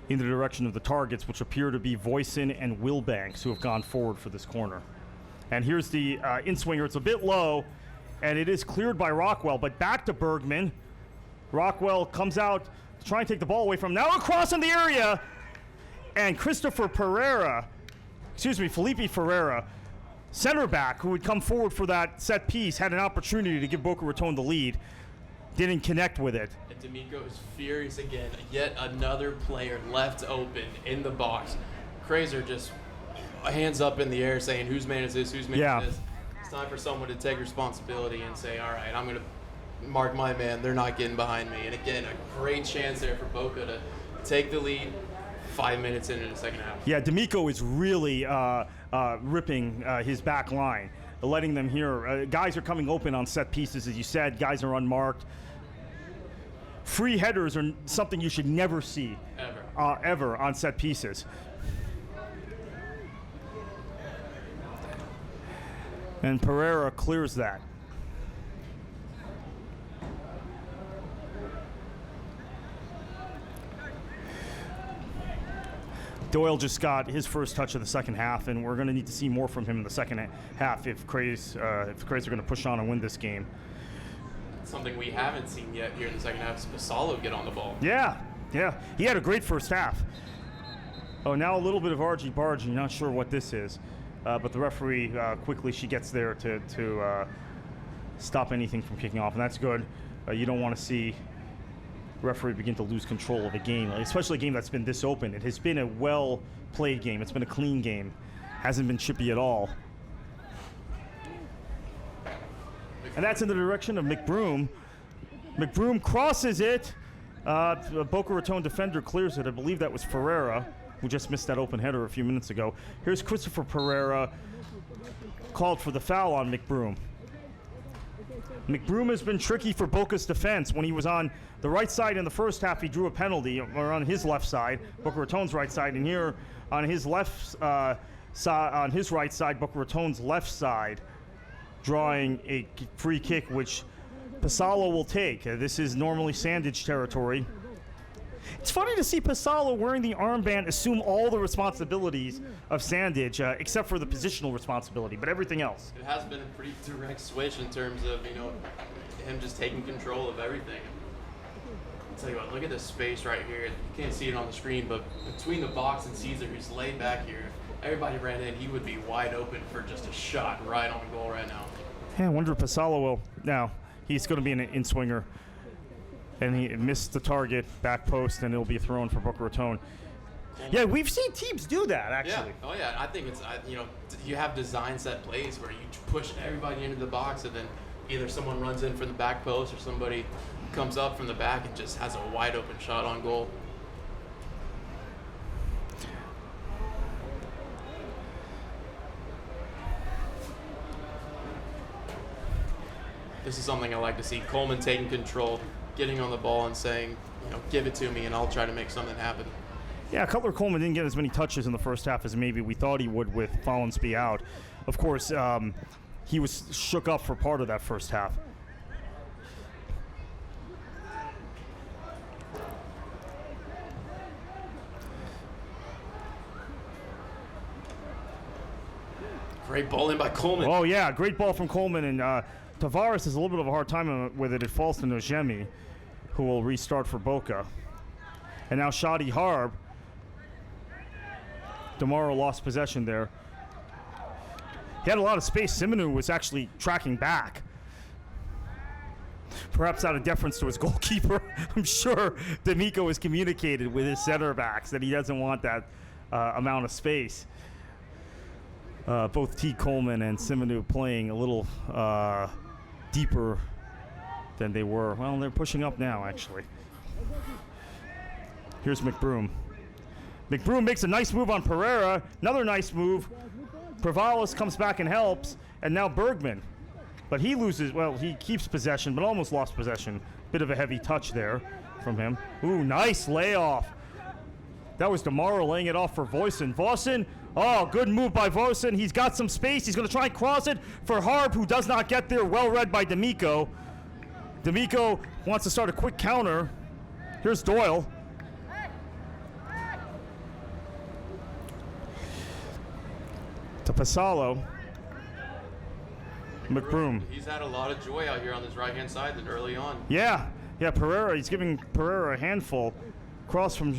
in the direction of the targets, which appear to be Voisin and Wilbanks, who have gone forward for this corner. And here's the in-swinger. It's a bit low, and it is cleared by Rockwell, but back to Bergman. Rockwell comes out to try and take the ball away from him. Now across in the area, and Felipe Ferreira, center back, who would come forward for that set piece, had an opportunity to give Boca Raton the lead. Didn't connect with it. And D'Amico is furious again. Yet another player left open in the box. Kraze just hands up in the air saying, whose man is this, whose man is this? It's time for someone to take responsibility and say, all right, I'm going to mark my man. They're not getting behind me. And again, a great chance there for Boca to take the lead 5 minutes into the second half. Yeah, D'Amico is really ripping his back line, letting them hear. Guys are coming open on set pieces, as you said. Guys are unmarked. Free headers are something you should never see ever on set pieces. And Pereira clears that. Doyle just got his first touch of the second half, and we're going to need to see more from him in the second half if Kraze are going to push on and win this game. Something we haven't seen yet here in the second half is Pasalo get on the ball. Yeah. He had a great first half. Oh, now a little bit of argy-bargy. Not sure what this is. But the referee quickly, she gets there to stop anything from kicking off, and that's good. You don't want to see referee begin to lose control of a game, especially a game that's been this open. It has been a well-played game. It's been a clean game. Hasn't been chippy at all. And that's in the direction of McBroom. McBroom crosses it. A Boca Raton defender clears it. I believe that was Ferreira, who just missed that open header a few minutes ago. Here's Christopher Pereira, called for the foul on McBroom. McBroom has been tricky for Boca's defense. When he was on the right side in the first half, he drew a penalty, or on his left side, Boca Raton's right side, and here on his left side, on his right side, Boca Raton's left side, drawing a free kick, which Pasalo will take. This is normally Sandage territory. It's funny to see Pasalo wearing the armband assume all the responsibilities of Sandage, except for the positional responsibility, but everything else. It has been a pretty direct switch in terms of, him just taking control of everything. I'll tell you what, look at this space right here. You can't see it on the screen, but between the box and Caesar, who's laid back here, if everybody ran in, he would be wide open for just a shot right on goal right now. Yeah, I wonder if Pasalo will. Now, he's going to be an in-swinger. And he missed the target, back post, and it'll be thrown for Boca Raton. Yeah, we've seen teams do that, actually. Yeah. Oh, yeah. I think it's, you have design set plays where you push everybody into the box, and then either someone runs in from the back post or somebody comes up from the back and just has a wide open shot on goal. This is something I like to see. Coleman taking control, getting on the ball and saying, give it to me and I'll try to make something happen. Yeah, Cutler Coleman didn't get as many touches in the first half as maybe we thought he would with Follensby out. Of course, he was shook up for part of that first half. Great ball in by Coleman. Oh, yeah, great ball from Coleman, and Tavares has a little bit of a hard time with it. It falls to Nojemi, who will restart for Boca. And now Shadi Harb. DeMauro lost possession there. He had a lot of space. Simonu was actually tracking back. Perhaps out of deference to his goalkeeper. I'm sure D'Amico has communicated with his center backs that he doesn't want that amount of space. Both T. Coleman and Simonu playing a little deeper than they were. Well, they're pushing up now, actually. Here's McBroom. McBroom makes a nice move on Pereira. Another nice move. Prevalis comes back and helps. And now Bergman. But he loses, well, he keeps possession, but almost lost possession. Bit of a heavy touch there from him. Ooh, nice layoff. That was DeMauro laying it off for Voisin. Voisin, oh, good move by Voisin. He's got some space. He's going to try and cross it for Harb, who does not get there. Well read by D'Amico. D'Amico wants to start a quick counter. Here's Doyle. To Pasalo. McBroom. He's had a lot of joy out here on this right-hand side than early on. Yeah, Pereira, he's giving Pereira a handful. Cross from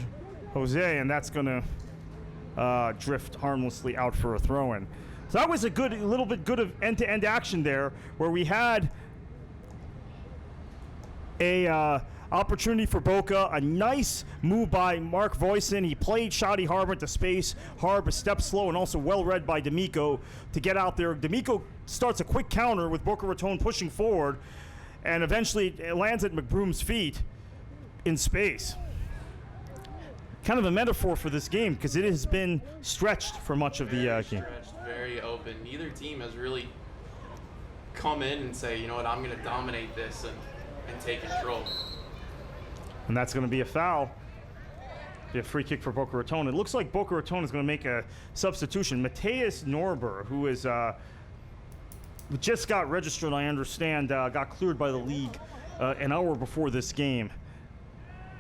Jose, and that's going to drift harmlessly out for a throw-in. So that was a little bit good of end-to-end action there, where we had a opportunity for Boca, a nice move by Mark Voisin. He played Shadi Harb into space. Harb a step slow and also well read by D'Amico to get out there. D'Amico starts a quick counter with Boca Raton pushing forward, and eventually it lands at McBroom's feet in space. Kind of a metaphor for this game because it has been stretched for much of the game. Stretched, very open. Neither team has really come in and say, you know what, I'm going to dominate this and take control. And that's going to be a foul. Be a free kick for Boca Raton. It looks like Boca Raton is going to make a substitution. Mateus Norber, who is just got registered, I understand, got cleared by the league an hour before this game.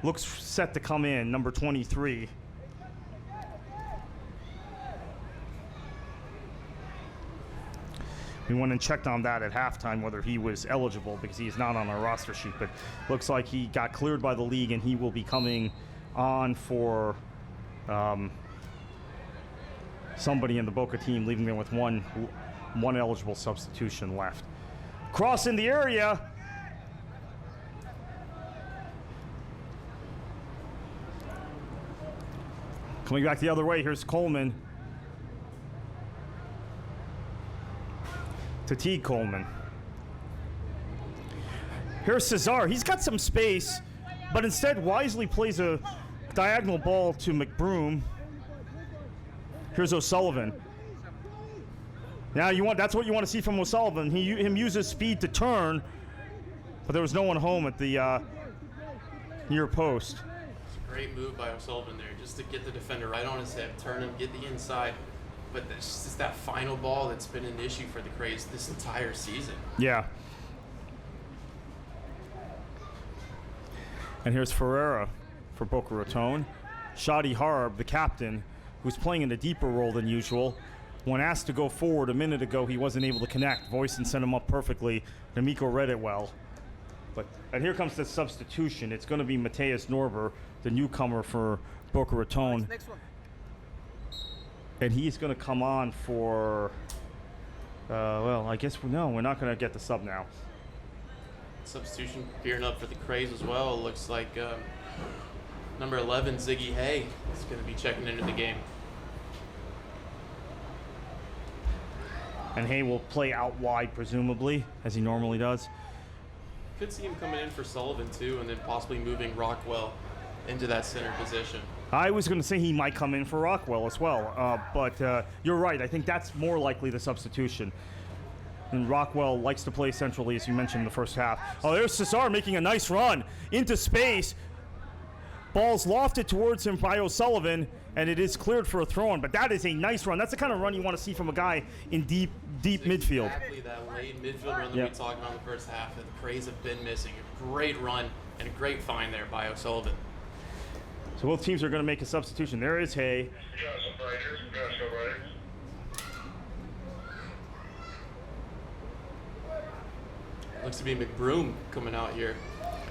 Looks set to come in, number 23. We went and checked on that at halftime, whether he was eligible, because he is not on our roster sheet. But looks like he got cleared by the league, and he will be coming on for somebody in the Boca team, leaving them with one eligible substitution left. Cross in the area. Coming back the other way, here's Coleman. To T. Coleman. Here's Cesar. He's got some space, but instead wisely plays a diagonal ball to McBroom. Here's O'Sullivan. Now that's what you want to see from O'Sullivan. Him use his speed to turn, but there was no one home at the near post. It's a great move by O'Sullivan there, just to get the defender right on his hip, turn him, get the inside. But it's just that final ball that's been an issue for the Kraze this entire season. Yeah. And here's Ferreira for Boca Raton. Shadi Harb, the captain, who's playing in a deeper role than usual. When asked to go forward a minute ago, he wasn't able to connect. Voisin sent him up perfectly. D'Amico read it well. And here comes the substitution. It's going to be Mateus Norber, the newcomer for Boca Raton. Next one. And he's going to come on for, well, I guess, no, we're not going to get the sub now. Substitution gearing up for the Kraze as well. It looks like number 11, Ziggy Hay, is going to be checking into the game. And Hay will play out wide, presumably, as he normally does. Could see him coming in for Sullivan, too, and then possibly moving Rockwell into that center position. I was going to say he might come in for Rockwell as well, but you're right. I think that's more likely the substitution. And Rockwell likes to play centrally, as you mentioned in the first half. Oh, there's Cesar making a nice run into space. Ball's lofted towards him by O'Sullivan, and it is cleared for a throw-in. But that is a nice run. That's the kind of run you want to see from a guy in deep midfield. Exactly that late midfield run that we talked about in the first half that the Kraze have been missing. A great run and a great find there by O'Sullivan. So both teams are going to make a substitution. There is Hay. Looks to be McBroom coming out here,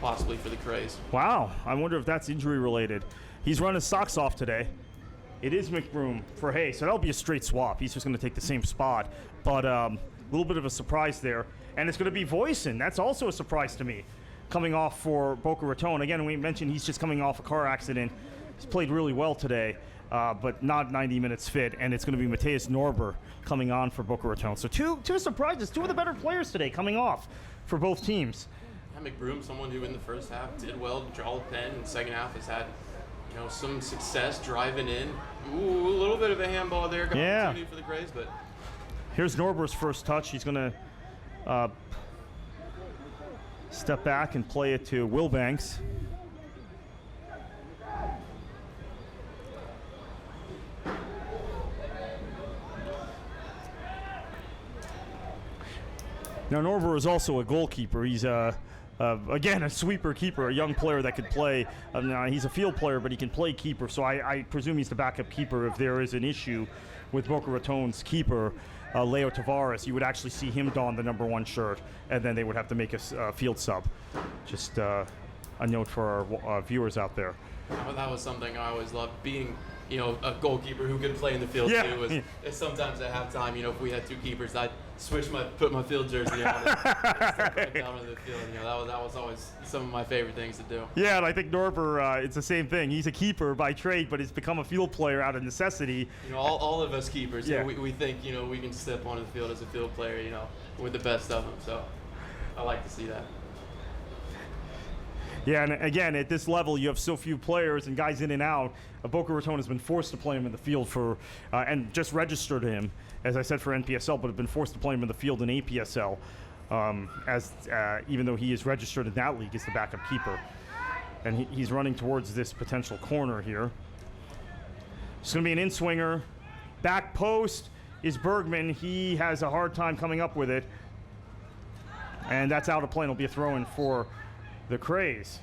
possibly for the Kraze. Wow, I wonder if that's injury related. He's run his socks off today. It is McBroom for Hay, so that'll be a straight swap. He's just going to take the same spot. But little bit of a surprise there. And it's going to be Voisin. That's also a surprise to me, coming off for Boca Raton. Again, we mentioned he's just coming off a car accident. He's played really well today, but not 90 minutes fit. And it's going to be Mateus Norber coming on for Boca Raton. So two surprises, two of the better players today coming off for both teams. Yeah, McBroom, someone who in the first half did well to draw the pen, and the second half has had some success driving in. Ooh, a little bit of a handball there. Opportunity for the Kraze, but here's Norber's first touch. He's going to step back and play it to Wilbanks. Now Norber is also a goalkeeper. He's again a sweeper keeper, a young player that could play. Now he's a field player, but he can play keeper. So I presume he's the backup keeper if there is an issue with Boca Raton's keeper, Leo Tavares. You would actually see him don the number 1 shirt, and then they would have to make a field sub. Just a note for our viewers out there. That was something I always loved, being a goalkeeper who could play in the field too. Is sometimes at halftime, if we had 2 keepers, I'd put my field jersey on and step right down to the field. That was always some of my favorite things to do. Yeah, and I think Norber, it's the same thing. He's a keeper by trade, but he's become a field player out of necessity. All of us keepers, we think we can step onto the field as a field player, with the best of them. So I like to see that. Yeah, and again, at this level, you have so few players and guys in and out. Boca Raton has been forced to play him in the field for, and just registered him, as I said, for NPSL, but have been forced to play him in the field in APSL, even though he is registered in that league as the backup keeper. And he's running towards this potential corner here. It's going to be an in-swinger. Back post is Bergman. He has a hard time coming up with it. And that's out of play, and it'll be a throw-in for the Kraze.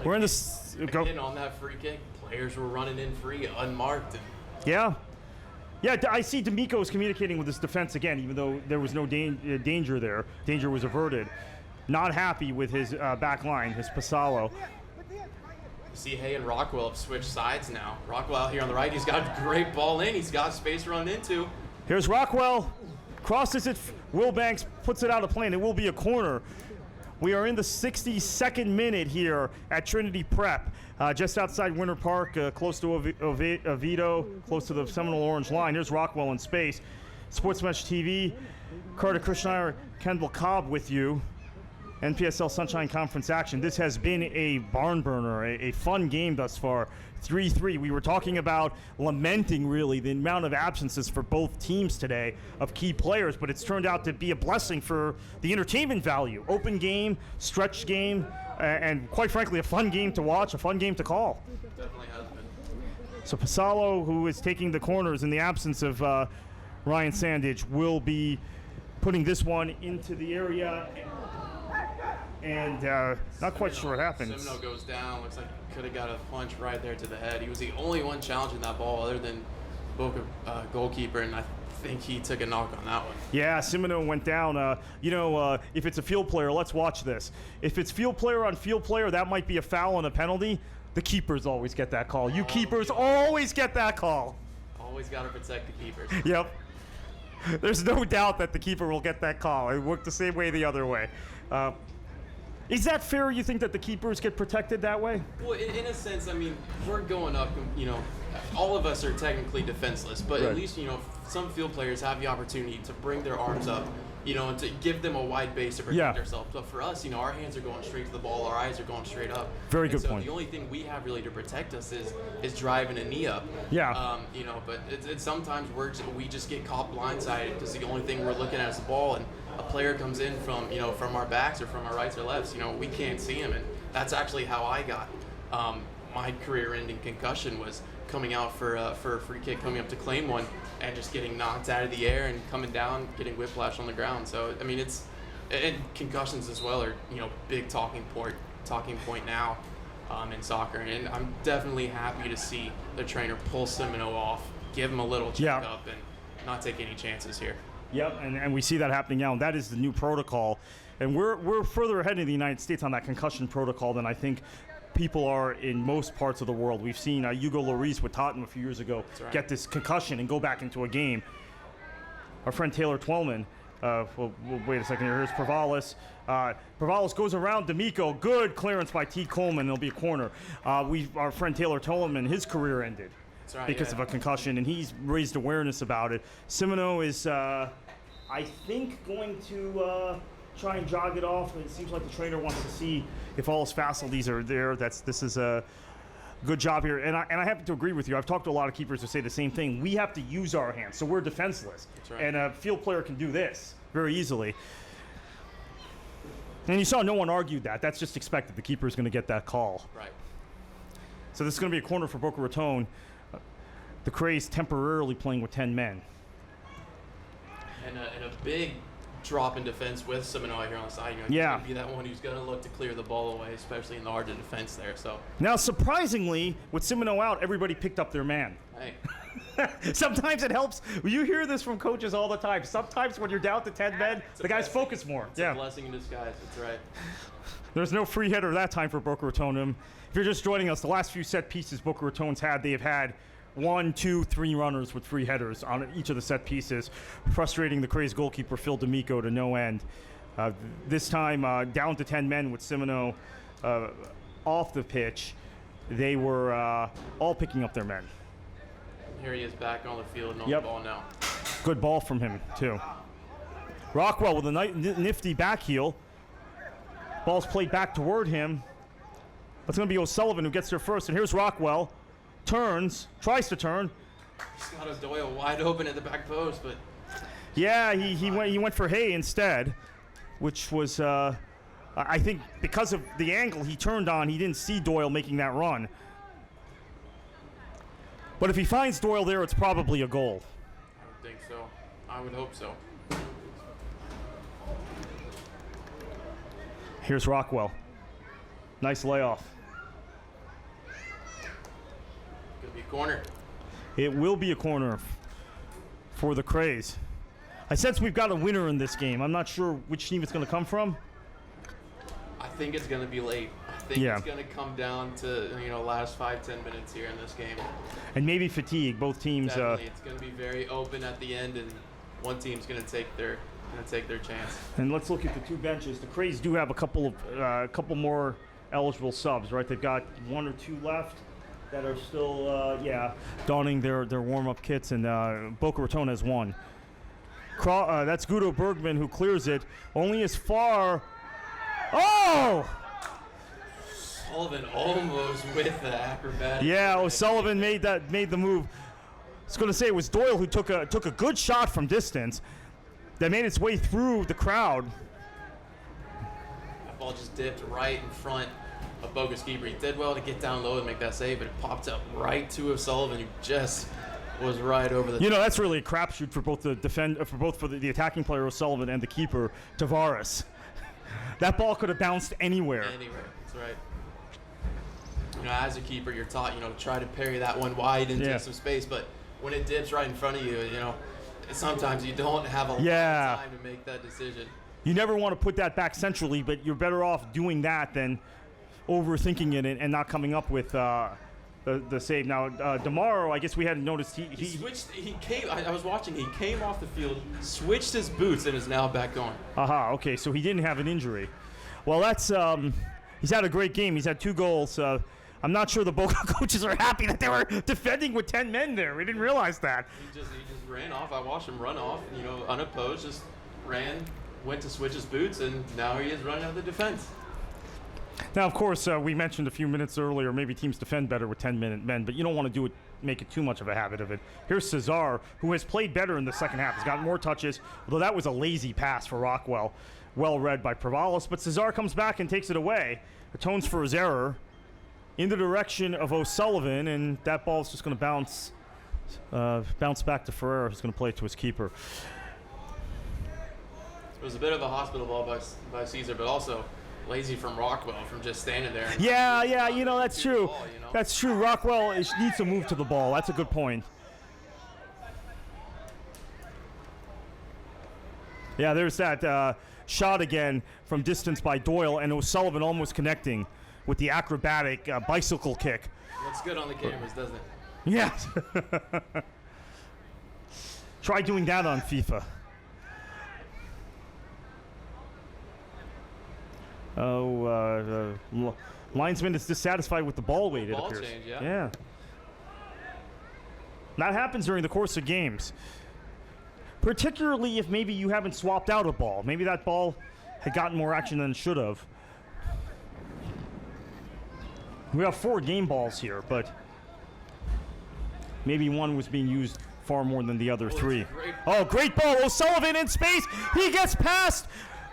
We're in this. Again, on that free kick, players were running in free, unmarked. Yeah, I see D'Amico's communicating with his defense again, even though there was no danger there. Danger was averted. Not happy with his back line, his Pasalo. See, Hay and Rockwell have switched sides now. Rockwell out here on the right, he's got a great ball in. He's got space to run into. Here's Rockwell. Crosses it. Wilbanks puts it out of play, and it will be a corner. We are in the 62nd minute here at Trinity Prep, just outside Winter Park, close to Oviedo, close to the Seminole Orange line. Here's Rockwell in space. Sports Mesh TV, Carter Krishnaier, Kendall Cobb with you. NPSL Sunshine Conference action. This has been a barn burner, a fun game thus far. 3-3. We were talking about lamenting, really, the amount of absences for both teams today of key players, but it's turned out to be a blessing for the entertainment value. Open game, stretch game, and quite frankly, a fun game to watch, a fun game to call. Definitely has been. So Pasalo, who is taking the corners in the absence of Ryan Sandage, will be putting this one into the area. And not quite sure what happened. Semino goes down. Looks like he could have got a punch right there to the head. He was the only one challenging that ball other than Boca goalkeeper, and I think he took a knock on that one. Yeah, Semino went down. If it's a field player, let's watch this. If it's field player on field player, that might be a foul and a penalty. The keepers always get that call. You keepers always get that call. Always got to protect the keepers. Yep. There's no doubt that the keeper will get that call. It worked the same way the other way. Is that fair? You think that the keepers get protected that way? Well, in a sense, I mean, we're going up, all of us are technically defenseless, but at least, some field players have the opportunity to bring their arms up, and to give them a wide base to protect ourselves. But for us, our hands are going straight to the ball, our eyes are going straight up. Very good point. The only thing we have really to protect us is driving a knee up. Yeah. But it's sometimes we just get caught blindsided because the only thing we're looking at is the ball, and a player comes in from our backs or from our rights or lefts, we can't see him, and that's actually how I got my career-ending concussion, was coming out for a free kick, coming up to claim one, and just getting knocked out of the air and coming down, getting whiplash on the ground. So I mean, and concussions as well are big talking point now in soccer, and I'm definitely happy to see the trainer pull Semino off, give him a little checkup, and not take any chances here. Yep, and we see that happening now. And that is the new protocol. And we're further ahead in the United States on that concussion protocol than I think people are in most parts of the world. We've seen Hugo Lloris with Tottenham a few years ago get this concussion and go back into a game. our friend Taylor Twellman. We'll wait a second here. Here's Provalis. Provalis goes around D'Amico. Good clearance by T. Coleman. It'll be a corner. Our friend Taylor Twellman, his career ended because of a concussion, and he's raised awareness about it. Simino is, I think, going to try and jog it off. It seems like the trainer wants to see if all his facilities are there. This is a good job here, and I happen to agree with you. I've talked to a lot of keepers who say the same thing. We have to use our hands, so we're defenseless. That's right. And a field player can do this very easily. And you saw no one argued that. That's just expected. The keeper is going to get that call. Right. So this is going to be a corner for Boca Raton. The Kraze temporarily playing with 10 men. And a big drop in defense with Simino here on the side. He's going to be that one who's going to look to clear the ball away, especially in the heart of defense there. So now, surprisingly, with Simino out, everybody picked up their man. Hey. Sometimes it helps. You hear this from coaches all the time. Sometimes when you're down to 10 men, the guys focus more. It's a blessing in disguise. That's right. There's no free header that time for Boca Raton. If you're just joining us, the last few set pieces Boca Raton's had, they have had 1, 2, 3 runners with free headers on each of the set pieces, frustrating the Kraze goalkeeper Phil D'Amico to no end. This time, down to 10 men with Simino off the pitch, they were all picking up their men. Here he is back on the field and on the ball now. Good ball from him, too. Rockwell with a nifty back heel. Ball's played back toward him. That's going to be O'Sullivan who gets there first. And here's Rockwell. Turns, tries to turn. He's got a Doyle wide open at the back post, but yeah, he went for Hay instead, which was I think because of the angle he turned on, he didn't see Doyle making that run. But if he finds Doyle there, it's probably a goal. I would think so. I would hope so. Here's Rockwell. Nice layoff. Could be a corner. It will be a corner for the Kraze. I sense we've got a winner in this game. I'm not sure which team it's going to come from. I think it's going to be late. I think it's going to come down to last 5-10 minutes here in this game. And maybe fatigue. Both teams. Definitely. It's going to be very open at the end, and one team's going to take their chance. And let's look at the two benches. The Kraze do have a couple more eligible subs, right? They've got 1 or 2 left that are still, donning their warm-up kits, and Boca Raton has 1. That's Guido Bergman who clears it, only as far. Oh! Sullivan almost with the acrobatic. Yeah, O'Sullivan made the move. I was going to say it was Doyle who took a good shot from distance that made its way through the crowd. That ball just dipped right in front of Boca's keeper. He did well to get down low and make that save, but it popped up right to O'Sullivan, who just was right over the. That's really a crapshoot for both the attacking player O'Sullivan and the keeper Tavares. That ball could have bounced anywhere. Anywhere, that's right. As a keeper, you're taught, to try to parry that one wide and take some space, but when it dips right in front of you, sometimes you don't have a lot of time to make that decision. You never want to put that back centrally, but you're better off doing that than overthinking it and not coming up with the save. Now, DeMauro, I guess we hadn't noticed he switched. He came. I was watching. He came off the field, switched his boots, and is now back on. Okay, so he didn't have an injury. Well, that's he's had a great game. He's had 2 goals. I'm not sure the Boca coaches are happy that they were defending with 10 men there. We didn't realize that. He just ran off. I watched him run off, unopposed, just ran, went to switch his boots, and now he is running out of the defense. Now, of course, we mentioned a few minutes earlier, maybe teams defend better with 10 men, but you don't want to make it too much of a habit of it. Here's Cesar, who has played better in the second half. He's gotten more touches, although that was a lazy pass for Rockwell. Well read by Provalis, but Cesar comes back and takes it away. Atones for his error in the direction of O'Sullivan, and that ball is just going to bounce back to Ferreira, who's going to play it to his keeper. It was a bit of a hospital ball by Caesar, but also lazy from Rockwell from just standing there. Yeah, that's true. Ball, That's true. Rockwell needs to move to the ball. That's a good point. Yeah, there's that shot again from distance by Doyle, and O'Sullivan almost connecting with the acrobatic bicycle kick. Looks good on the cameras, doesn't it? Yes. Try doing that on FIFA. Linesman is dissatisfied with the ball weight, it Ball appears. change, yeah. Yeah. That happens during the course of games. Particularly if maybe you haven't swapped out a ball. Maybe that ball had gotten more action than it should have. We have 4 game balls here, but maybe one was being used far more than the other 3. Great ball. O'Sullivan in space. He gets past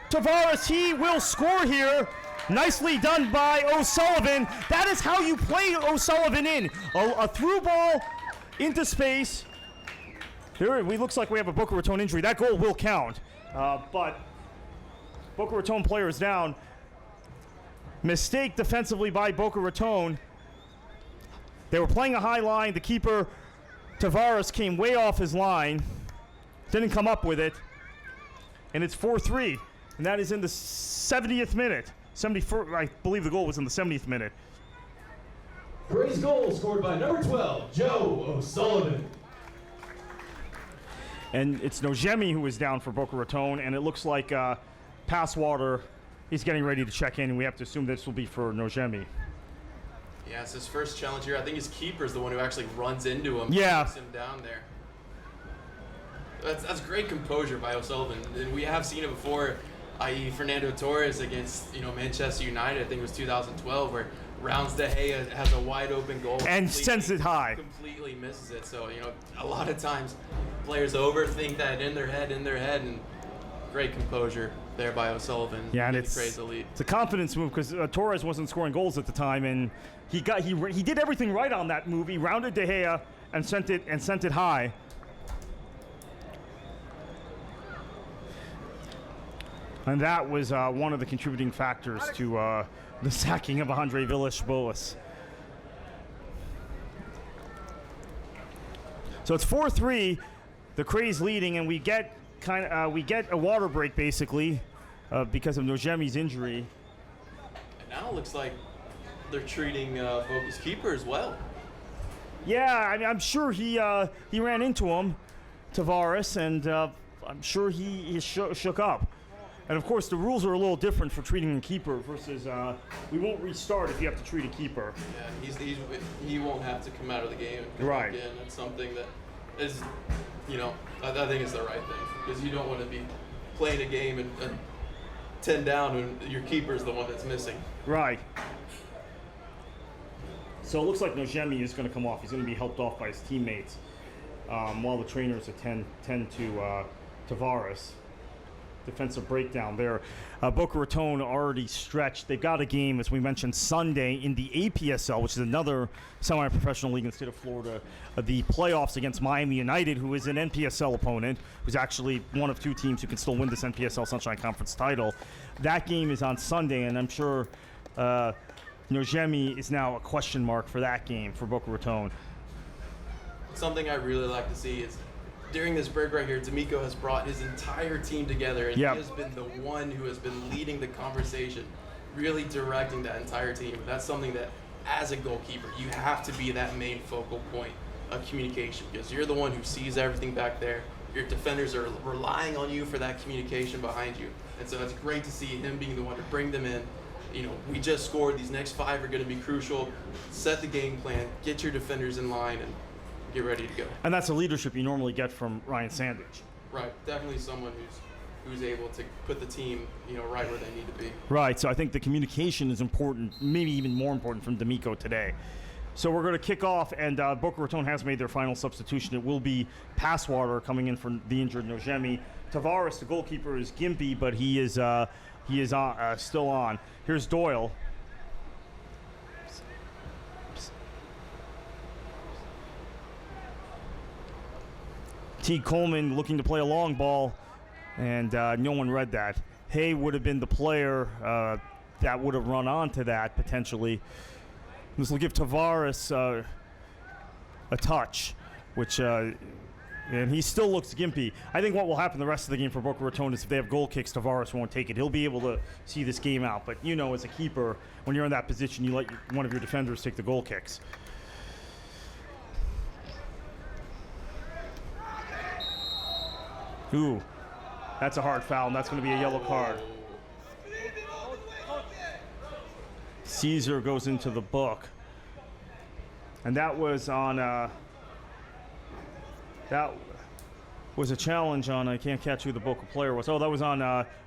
Tavares. He will score here. Nicely done by O'Sullivan. That is how you play O'Sullivan in. A through ball into space. Here, it looks like we have a Boca Raton injury. That goal will count. But Boca Raton player is down. Mistake defensively by Boca Raton. They were playing a high line. The keeper, Tavares, came way off his line. Didn't come up with it. And it's 4-3. And that is in the 70th minute. 74, I believe the goal was in the 70th minute. Kraze goal scored by number 12, Joe O'Sullivan. And it's Nojemi who is down for Boca Raton, and it looks like Passwater, he's getting ready to check in, and we have to assume this will be for Nojemi. Yeah, it's his first challenge here. I think his keeper is the one who actually runs into him. Yeah. Puts him down there. That's great composure by O'Sullivan. And we have seen it before, i.e. Fernando Torres against Manchester United. I think it was 2012, where rounds De Gea has a wide open goal and sends it high. Completely misses it. So a lot of times players overthink that in their head, and great composure there by O'Sullivan. Yeah, and it's a confidence move because Torres wasn't scoring goals at the time, and he did everything right on that move. He rounded De Gea and sent it high. And that was one of the contributing factors to the sacking of Andre Villas-Boas. So it's 4-3, the Kraze leading, and we get a water break basically because of Nojemi's injury. And now it looks like they're treating Boca's keeper as well. Yeah, I mean, I'm sure he ran into him, Tavares, and I'm sure he shook up. And of course, the rules are a little different for treating a keeper versus we won't restart if you have to treat a keeper. Yeah, he won't have to come out of the game and come right. back in. That's something that is, I think it's the right thing because you don't want to be playing a game and 10 down and your keeper's the one that's missing. Right. So it looks like Nojemi is going to come off. He's going to be helped off by his teammates while the trainers attend to Tavares. Defensive breakdown there. Boca Raton already stretched. They've got a game, as we mentioned, Sunday in the APSL, which is another semi-professional league in the state of Florida. The playoffs against Miami United, who is an NPSL opponent, who's actually one of 2 teams who can still win this NPSL Sunshine Conference title. That game is on Sunday, and I'm sure Nojemi is now a question mark for that game for Boca Raton. Something I really like to see is during this break right here, D'Amico has brought his entire team together, and he has been the one who has been leading the conversation, really directing that entire team. That's something that, as a goalkeeper, you have to be that main focal point of communication because you're the one who sees everything back there. Your defenders are relying on you for that communication behind you. And so it's great to see him being the one to bring them in. We just scored. These next 5 are going to be crucial. Set the game plan, get your defenders in line, and get ready to go. And that's the leadership you normally get from Ryan Sandage. Right, definitely someone who's able to put the team, right where they need to be. Right, so I think the communication is important, maybe even more important from D'Amico today. So we're going to kick off, and Boca Raton has made their final substitution. It will be Passwater coming in for the injured Nojemi. Tavares, the goalkeeper, is gimpy, but he is still on. Here's Doyle. T. Coleman looking to play a long ball, and no one read that. Hay would have been the player that would have run onto that potentially. This will give Tavares a touch, which and he still looks gimpy. I think what will happen the rest of the game for Boca Raton is if they have goal kicks, Tavares won't take it. He'll be able to see this game out. But as a keeper, when you're in that position, you let one of your defenders take the goal kicks. Ooh, that's a hard foul, and that's going to be a yellow card. Caesar goes into the book. And that was on, that was a challenge on, I can't catch who the Boca player was. Oh, that was on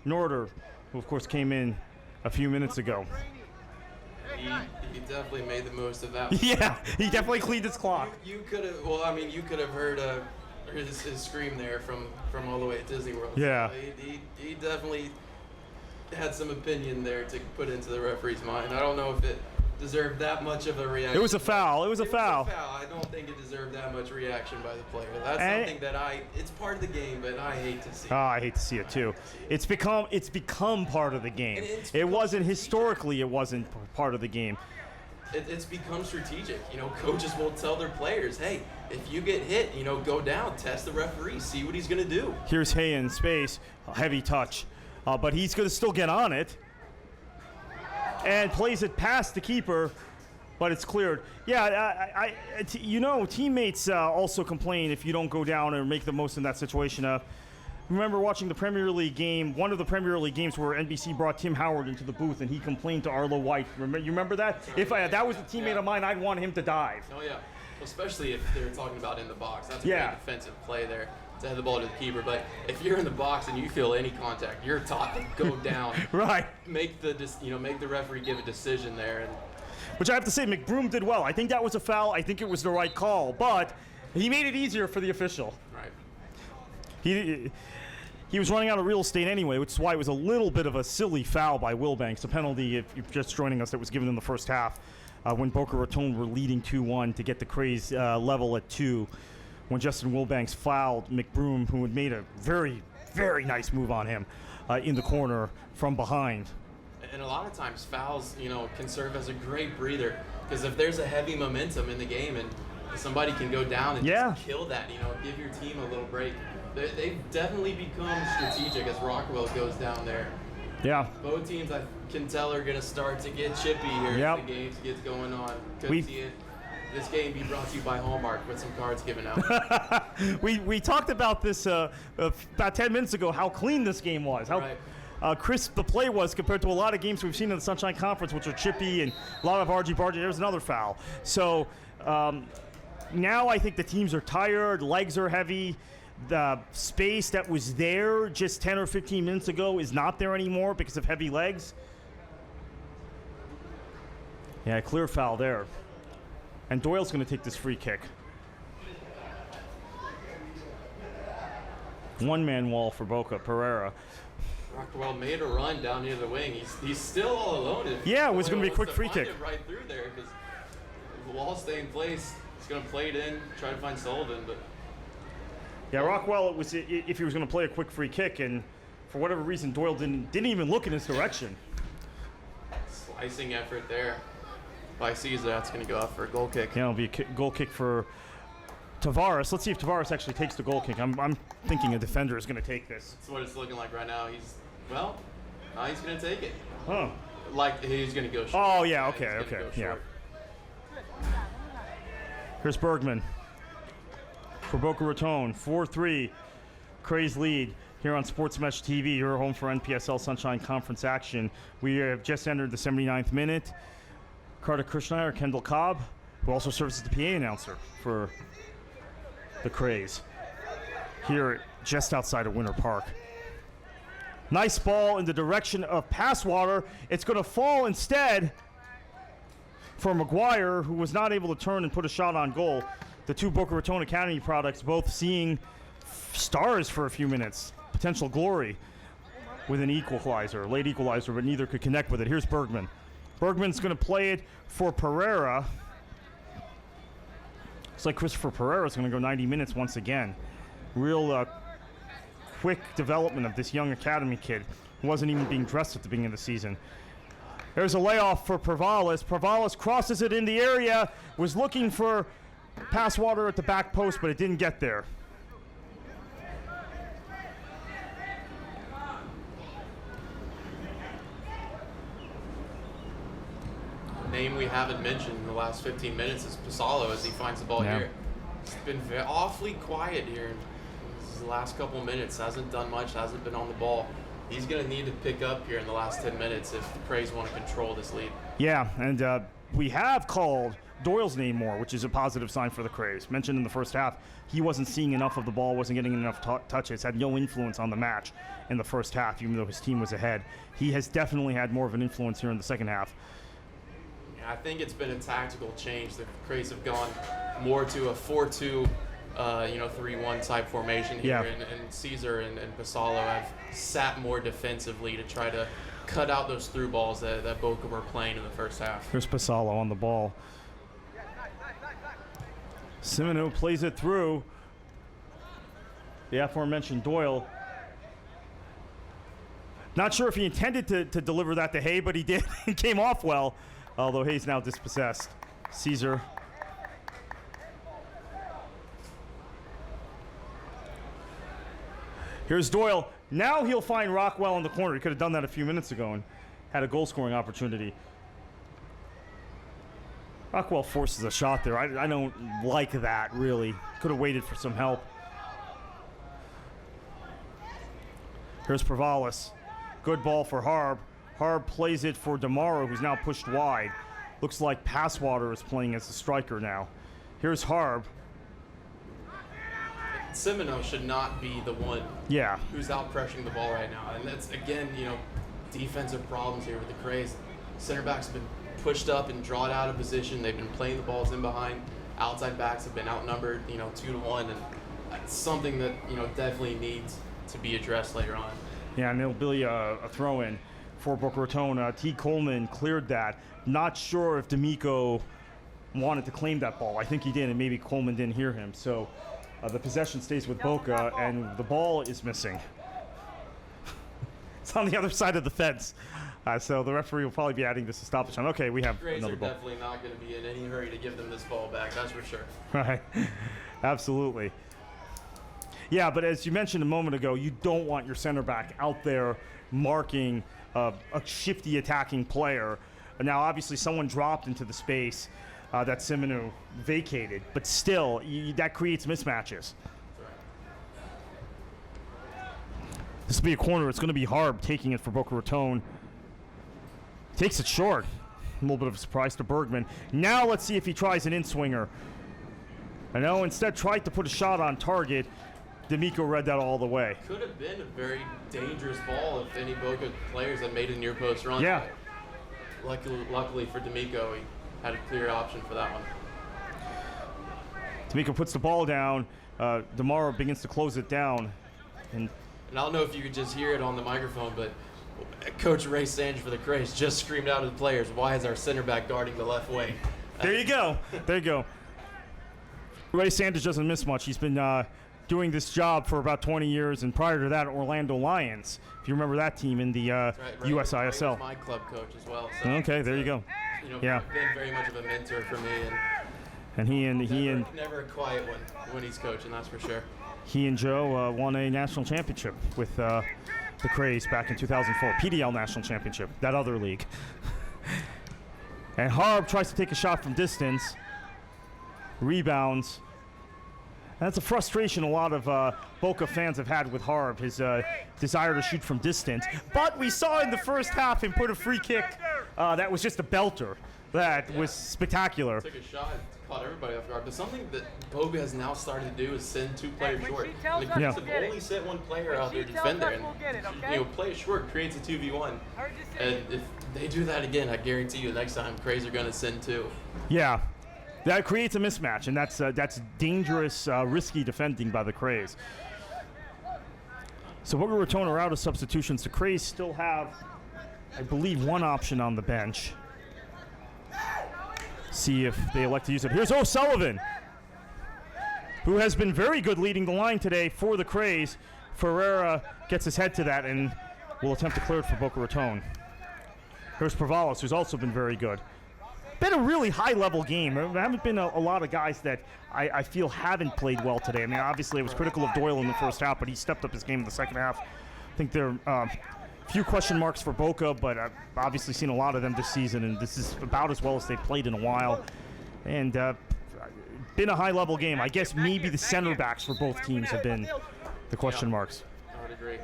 Norder, who of course came in a few minutes ago. He definitely made the most of that. Yeah, he definitely cleaned his clock. You could have, well, I mean, you could have heard his scream there from all the way at Disney World. Yeah. So he definitely had some opinion there to put into the referee's mind. I don't know if it deserved that much of a reaction. It was a foul. It was a foul. I don't think it deserved that much reaction by the player. That's something that it's part of the game, but I hate to see it. Oh, I hate to see it too. It's become part of the game. It wasn't historically. It wasn't part of the game. It's become strategic. You know, coaches will tell their players, hey, if you get hit, you know, go down, test the referee, see what he's going to do. Here's Hay in space, a heavy touch, but he's going to still get on it and plays it past the keeper, but it's cleared. Yeah, you know, teammates also complain if you don't go down or make the most in that situation. Remember watching the Premier League game, one of the Premier League games where NBC brought Tim Howard into the booth and he complained to Arlo White. You remember that? If that was a teammate of mine, I'd want him to dive. Oh, yeah. Especially if they're talking about in the box. That's a great defensive play there to head the ball to the keeper. But if you're in the box and you feel any contact, you're taught to go down. Right. Make the referee give a decision there. Which I have to say, McBroom did well. I think that was a foul. I think it was the right call. But he made it easier for the official. Right. He was running out of real estate anyway, which is why it was a little bit of a silly foul by Wilbanks. A penalty, if you're just joining us, that was given in the first half when Boca Raton were leading 2-1 to get the Kraze level at 2. When Justin Wilbanks fouled McBroom, who had made a very, very nice move on him in the corner from behind. And a lot of times fouls, you know, can serve as a great breather because if there's a heavy momentum in the game and somebody can go down and just kill that, you know, give your team a little break. They've definitely become strategic as Rockwell goes down there. Yeah. Both teams, I can tell, are going to start to get chippy here as the game gets going on. Could see it. This game be brought to you by Hallmark with some cards given out. we talked about this about 10 minutes ago, how clean this game was. How crisp the play was compared to a lot of games we've seen in the Sunshine Conference, which are chippy and a lot of argy-bargy. There's another foul. So now I think the teams are tired, legs are heavy. The space that was there just 10 or 15 minutes ago is not there anymore because of heavy legs. Yeah, clear foul there. And Doyle's going to take this free kick. One-man wall for Boca, Pereira. Rockwell made a run down near the wing. He's still all alone. It was going to be a quick free kick. Right through there because the wall stay in place. He's going to play it in, try to find Sullivan, but. Yeah, Rockwell, it was if he was going to play a quick free kick, and for whatever reason, Doyle didn't even look in his direction. Slicing effort there by Caesar. That's going to go out for a goal kick. Yeah, it'll be a goal kick for Tavares. Let's see if Tavares actually takes the goal kick. I'm thinking a defender is going to take this. That's what it's looking like right now. He's going to take it. Huh. Like he's going to go short. Oh, yeah, okay. Yeah. Here's Bergman. For Boca Raton, 4-3, Kraze lead here on Sports Mesh TV, your home for NPSL Sunshine Conference action. We have just entered the 79th minute. Carter Krishnaier, Kendall Cobb, who also serves as the PA announcer for the Kraze, here just outside of Winter Park. Nice ball in the direction of Passwater. It's going to fall instead for McGuire, who was not able to turn and put a shot on goal. The two Boca Raton Academy products both seeing stars for a few minutes, potential glory with an equalizer, late equalizer, but neither could connect with it. Here's Bergman. Bergman's going to play it for Pereira. Looks like Christopher Pereira's going to go 90 minutes once again. Real quick development of this young academy kid who wasn't even being dressed at the beginning of the season. There's a layoff for Pervalis. Pervalis crosses it in the area, was looking for Passwater at the back post, but it didn't get there. Name we haven't mentioned in the last 15 minutes is Pasalo as he finds the ball here. It's been awfully quiet here. the last couple of minutes, hasn't done much, hasn't been on the ball. He's going to need to pick up here in the last 10 minutes if the Kraze want to control this lead. Yeah, and we have called Doyle's name more, which is a positive sign for the Kraze. Mentioned in the first half, he wasn't seeing enough of the ball, wasn't getting enough touches, had no influence on the match in the first half, even though his team was ahead. He has definitely had more of an influence here in the second half. Yeah, I think it's been a tactical change. The Kraze have gone more to a 4-2, 3-1 type formation here, Yeah. and Caesar and Pasalo have sat more defensively to try to cut out those through balls that Boca were playing in the first half. Here's Pasalo on the ball. Simino plays it through. The aforementioned Doyle. Not sure if he intended to deliver that to Hay, but he did. It came off well, although Hay's now dispossessed. Caesar. Here's Doyle. Now he'll find Rockwell in the corner. He could have done that a few minutes ago and had a goal-scoring opportunity. Rockwell forces a shot there. I don't like that, really. Could have waited for some help. Here's Provalis. Good ball for Harb. Harb plays it for DeMauro, who's now pushed wide. Looks like Passwater is playing as a striker now. Here's Harb. Simino should not be the one who's out pressuring the ball right now. And that's, again, defensive problems here with the Kraze. Center backs have been pushed up and drawn out of position. They've been playing the balls in behind. Outside backs have been outnumbered, 2-1. And that's something that, definitely needs to be addressed later on. Yeah, and it'll be a throw-in for Boca Raton. T. Coleman cleared that. Not sure if D'Amico wanted to claim that ball. I think he did, and maybe Coleman didn't hear him. So the possession stays with Boca, and the ball is missing. It's on the other side of the fence. So the referee will probably be adding this a stoppage time. Okay, we have Kraze another are ball. definitely not going to be in any hurry to give them this ball back, that's for sure. Right, absolutely. Yeah, but as you mentioned a moment ago, you don't want your center back out there marking a shifty attacking player. Now, obviously, someone dropped into the space that Simino vacated, but still, that creates mismatches. This will be a corner. It's going to be Harb taking it for Boca Raton. Takes it short. A little bit of a surprise to Bergman. Now let's see if he tries an in-swinger. I know, instead tried to put a shot on target. D'Amico read that all the way. Could have been a very dangerous ball if any Boca players had made a near post run. Yeah. Luckily for D'Amico, he had a clear option for that one. D'Amico puts the ball down. DeMauro begins to close it down. And I don't know if you could just hear it on the microphone, but Coach Ray Sanders for the Kraze just screamed out to the players, "Why is our center back guarding the left wing?" there you go. There you go. Ray Sanders doesn't miss much. He's been doing this job for about 20 years, and prior to that, Orlando Lions. If you remember that team in the USISL. Ray was my club coach as well. So okay, there you go. Yeah. Been very much of a mentor for me, and he and never a quiet one when he's coaching, that's for sure. He and Joe won a national championship with the Kraze back in 2004. PDL national championship, that other league. And Harb tries to take a shot from distance. Rebounds. That's a frustration a lot of Boca fans have had with Harb, his desire to shoot from distance. But we saw in the first half him put a free kick that was just a belter. That was spectacular. Took a shot, caught everybody off guard. But something that Boca has now started to do is send two players short. The Kraze have only sent one player out there to defend there. And, play short creates a 2v1. And if they do that again, I guarantee you next time Kraze are going to send two. Yeah. That creates a mismatch, and that's dangerous, risky defending by the Kraze. So Boca Raton are out of substitutions. The Kraze still have, I believe, one option on the bench. See if they elect to use it. Here's O'Sullivan, who has been very good leading the line today for the Kraze. Ferreira gets his head to that and will attempt to clear it for Boca Raton. Here's Provalis, who's also been very good. Been a really high-level game. There haven't been a lot of guys that I feel haven't played well today. I mean, obviously, I was critical of Doyle in the first half, but he stepped up his game in the second half. I think there are a few question marks for Boca, but I've obviously seen a lot of them this season, and this is about as well as they've played in a while. And been a high-level game. I guess maybe the center backs for both teams have been the question marks. I would agree.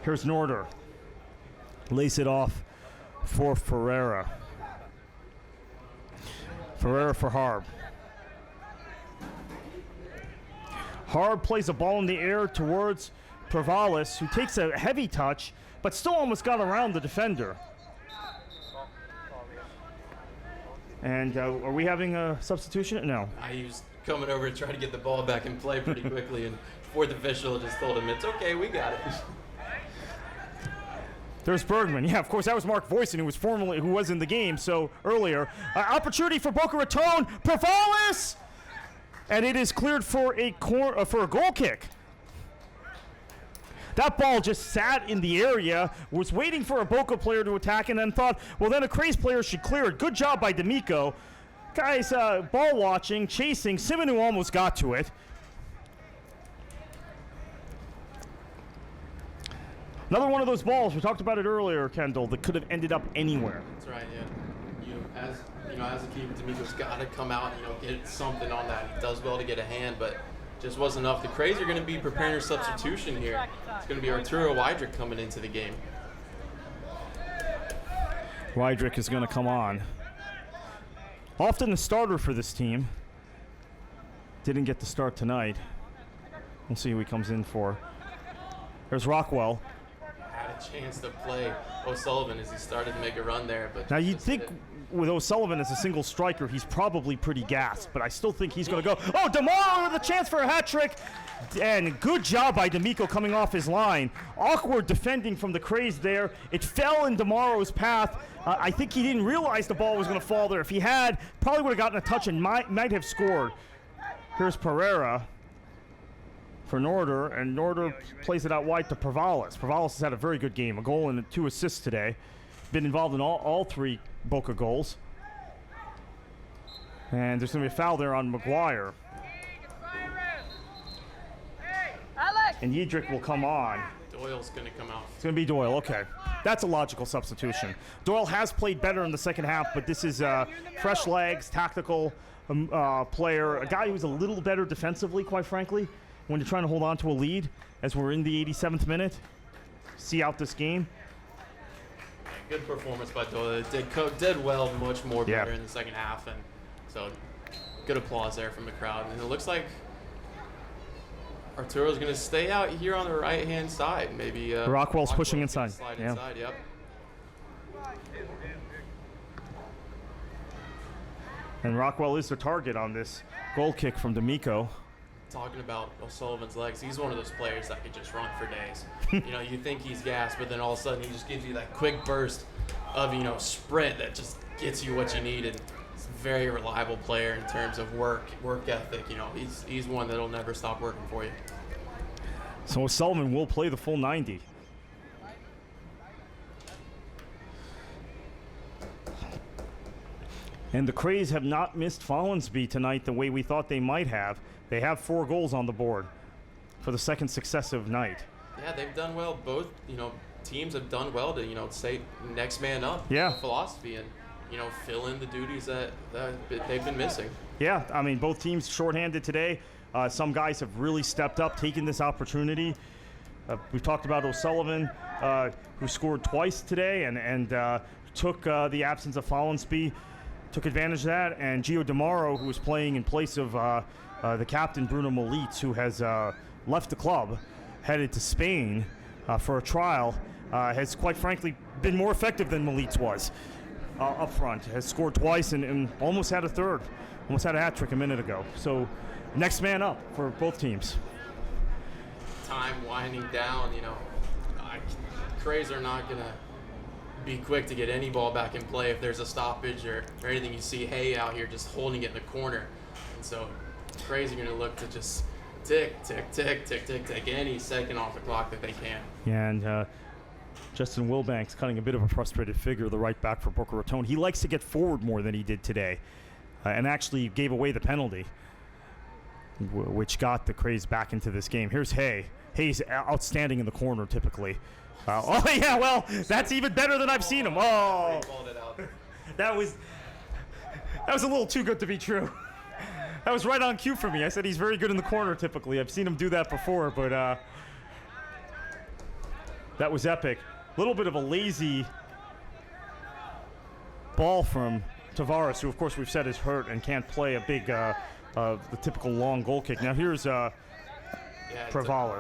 Here's Norder. Lace it off for Ferreira. Ferreira for Harb. Harb plays a ball in the air towards Provalis, who takes a heavy touch, but still almost got around the defender. And are we having a substitution? No. He was coming over to try to get the ball back in play pretty quickly, and fourth official just told him, it's okay, we got it. There's Bergman. Yeah, of course, that was Mark Voisin, who was in the game so earlier. Opportunity for Boca Raton. Provalis! And it is cleared for a goal kick. That ball just sat in the area, was waiting for a Boca player to attack, and then thought, well, then a Kraze player should clear it. Good job by D'Amico. Guys, ball watching, chasing. Simonu almost got to it. Another one of those balls, we talked about it earlier, Kendall, that could have ended up anywhere. That's right, yeah. As a keeper, D'Amico's got to come out and, get something on that. He does well to get a hand, but just wasn't enough. The Kraze are going to be preparing their substitution here. It's going to be Arturo Wydrick coming into the game. Wydrick is going to come on. Often the starter for this team. Didn't get the start tonight. We'll see who he comes in for. There's Rockwell. Had a chance to play O'Sullivan as he started to make a run there. But now you'd think with O'Sullivan as a single striker, he's probably pretty gassed, but I still think he's going to go. Oh, DeMauro with a chance for a hat trick. And good job by D'Amico coming off his line. Awkward defending from the Kraze there. It fell in DeMauro's path. I think he didn't realize the ball was going to fall there. If he had, probably would have gotten a touch and might have scored. Here's Pereira for Norder, and Norder plays it out wide to Provalis. Provalis has had a very good game, a goal and 2 assists today. Been involved in all 3 Boca goals. And there's going to be a foul there on McGuire. And Yedrick will come on. Doyle's going to come out. It's going to be Doyle, okay. That's a logical substitution. Doyle has played better in the second half, but this is fresh legs, tactical player, a guy who's a little better defensively, quite frankly, when you're trying to hold on to a lead, as we're in the 87th minute. See out this game. Good performance by Doyle. Did well, much more better in the second half, and so good applause there from the crowd. And it looks like Arturo's going to stay out here on the right-hand side. Maybe Rockwell's pushing inside. Slide inside, yep. And Rockwell is the target on this goal kick from D'Amico. Talking about O'Sullivan's legs, he's one of those players that could just run for days. You think he's gassed, but then all of a sudden he just gives you that quick burst of, sprint that just gets you what you need. And he's a very reliable player in terms of work ethic. He's one that'll never stop working for you. So O'Sullivan will play the full 90. And the Kraze have not missed Follansbee tonight the way we thought they might have. They have 4 goals on the board for the second successive night. Yeah, they've done well. Both, teams have done well to, say next man up philosophy and, fill in the duties that they've been missing. Yeah, I mean, both teams shorthanded today. Some guys have really stepped up, taken this opportunity. We've talked about O'Sullivan, who scored twice today and took the absence of Follansbee, took advantage of that, and Gio DeMauro, who was playing in place of the captain, Bruno Molitz, who has left the club, headed to Spain for a trial, has quite frankly been more effective than Molitz was up front. Has scored twice and almost had a third. Almost had a hat trick a minute ago. So next man up for both teams. Time winding down, Kraze are not going to be quick to get any ball back in play if there's a stoppage or anything. You see Hay out here just holding it in the corner. And so Kraze are going to look to just tick, tick, tick, tick, tick, tick any second off the clock that they can. Yeah, and Justin Wilbanks cutting a bit of a frustrated figure, the right back for Boca Raton. He likes to get forward more than he did today and actually gave away the penalty, which got the Kraze back into this game. Here's Hay. Hay's outstanding in the corner typically. Oh, yeah, well, that's even better than I've seen him. Oh, that was a little too good to be true. That was right on cue for me. I said he's very good in the corner typically. I've seen him do that before, but that was epic. A little bit of a lazy ball from Tavares, who of course we've said is hurt and can't play a big, the typical long goal kick. Now here's Pravalis.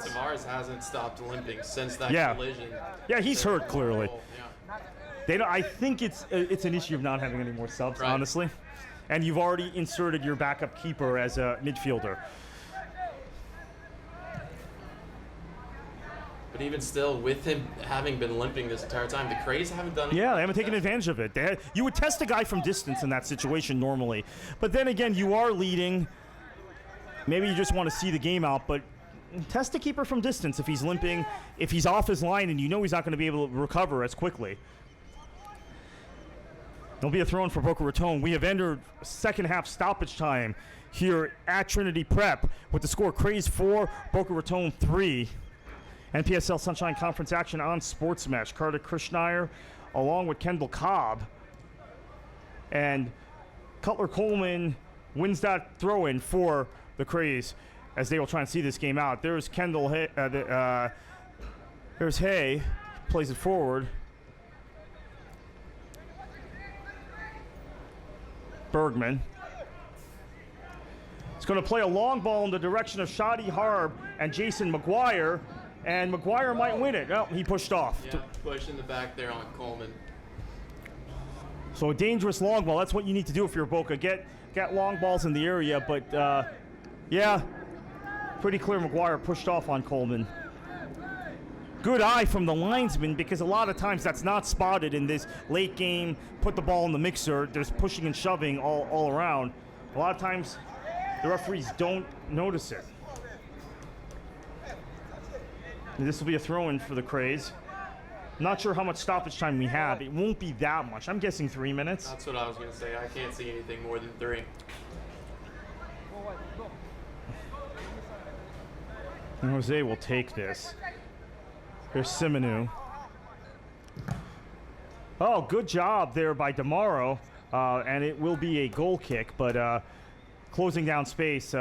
Tavares hasn't stopped limping since that collision. Yeah, he's hurt clearly. Yeah. I think it's an issue of not having any more subs, honestly. And you've already inserted your backup keeper as a midfielder. But even still, with him having been limping this entire time, the Kraze haven't done anything. Yeah, they haven't taken advantage of it. You would test a guy from distance in that situation normally. But then again, you are leading. Maybe you just want to see the game out, but test a keeper from distance if he's limping, if he's off his line and you know he's not going to be able to recover as quickly. There'll be a throw in for Boca Raton. We have entered second half stoppage time here at Trinity Prep with the score Kraze 4, Boca Raton 3. NPSL Sunshine Conference action on Sports Mesh. Carter Krishnaier along with Kendall Cobb. And Cutler Coleman wins that throw in for the Kraze as they will try and see this game out. There's Kendall Hay, there's Hay, plays it forward. Bergman. It's going to play a long ball in the direction of Shadi Harb and Jason McGuire, and McGuire might win it. Oh, he pushed off. Yeah, push in the back there on Coleman. So a dangerous long ball. That's what you need to do if you're Boca. Get long balls in the area, but yeah, pretty clear McGuire pushed off on Coleman. Good eye from the linesman, because a lot of times that's not spotted in this late game. Put the ball in the mixer. There's pushing and shoving all around. A lot of times the referees don't notice it. And this will be a throw-in for the Kraze. Not sure how much stoppage time we have. It won't be that much. I'm guessing 3 minutes. That's what I was going to say. I can't see anything more than 3. And Jose will take this. Here's Simonu. Oh, good job there by DeMauro. And it will be a goal kick, but closing down space.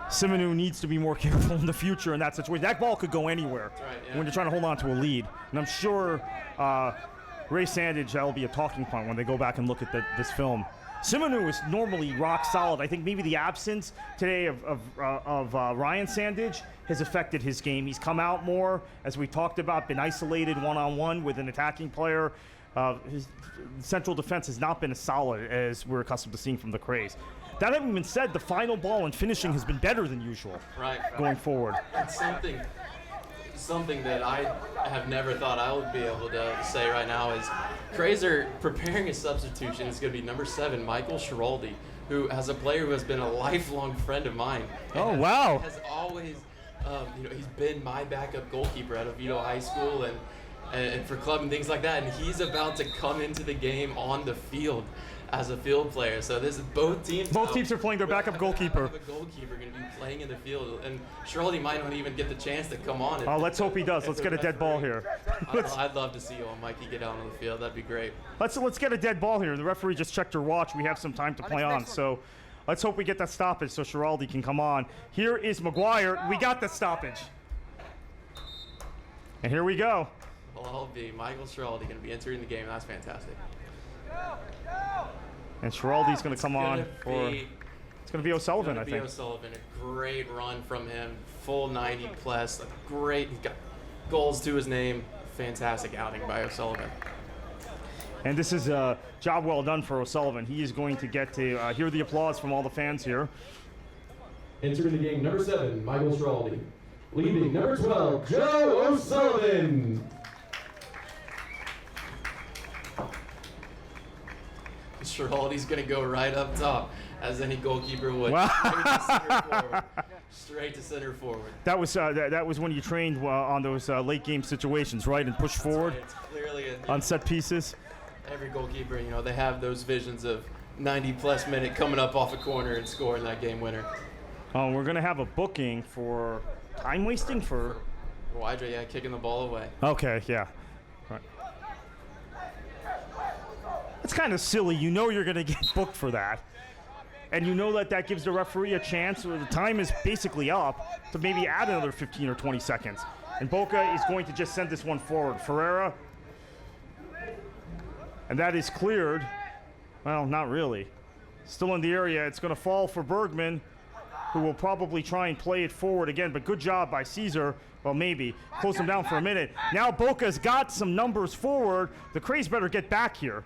Simonu needs to be more careful in the future in that situation. That ball could go anywhere when you're trying to hold on to a lead. And I'm sure Ray Sandage, that'll be a talking point when they go back and look at this film. Simonu is normally rock solid. I think maybe the absence today of Ryan Sandage has affected his game. He's come out more, as we talked about, been isolated one-on-one with an attacking player. His central defense has not been as solid as we're accustomed to seeing from the Kraze. That having been said, the final ball and finishing has been better than usual going forward. It's something that I have never thought I would be able to say right now is Kraze preparing a substitution. It's going to be number 7, Michael Schiraldi, who has a player who has been a lifelong friend of mine. Oh, wow. Has always, he's been my backup goalkeeper out of Vito High School and for club and things like that. And he's about to come into the game on the field as a field player. So this is both teams. Both teams are playing their backup goalkeeper. The goalkeeper going to be playing in the field, and Schiraldi might not even get the chance to come on. Oh, let's hope he does. Let's get a dead ball here. I'd love to see Mikey get out on the field. That'd be great. Let's get a dead ball here. The referee just checked her watch. We have some time to play on, so let's hope we get that stoppage so Schiraldi can come on. Here is McGuire. We got the stoppage. And here we go. Well, I'll be Michael Schiraldi going to be entering the game. That's fantastic. And Schiraldi's going to come on for. It's going to be O'Sullivan, I think. O'Sullivan, a great run from him, full 90 plus, great. He's got goals to his name. Fantastic outing by O'Sullivan. And this is a job well done for O'Sullivan. He is going to get to hear the applause from all the fans here. Entering the game, number 7, Michael Schiraldi. Leaving, number 12, Joe O'Sullivan. Schiraldi's going to go right up top, as any goalkeeper would. Wow. Straight to center forward. That was when you trained on those late game situations, right? And push forward. Right. It's clearly on set pieces. Every goalkeeper, they have those visions of 90-plus minute coming up off a corner and scoring that game winner. Oh, we're going to have a booking for time wasting for Wydra, kicking the ball away. Okay, yeah. Right. It's kind of silly. You know you're going to get booked for that. And you know that gives the referee a chance, or the time is basically up, to maybe add another 15 or 20 seconds. And Boca is going to just send this one forward. Ferreira. And that is cleared. Well, not really. Still in the area. It's going to fall for Bergman, who will probably try and play it forward again. But good job by Caesar. Well, maybe. Close him down for a minute. Now Boca's got some numbers forward. The Kraze better get back here.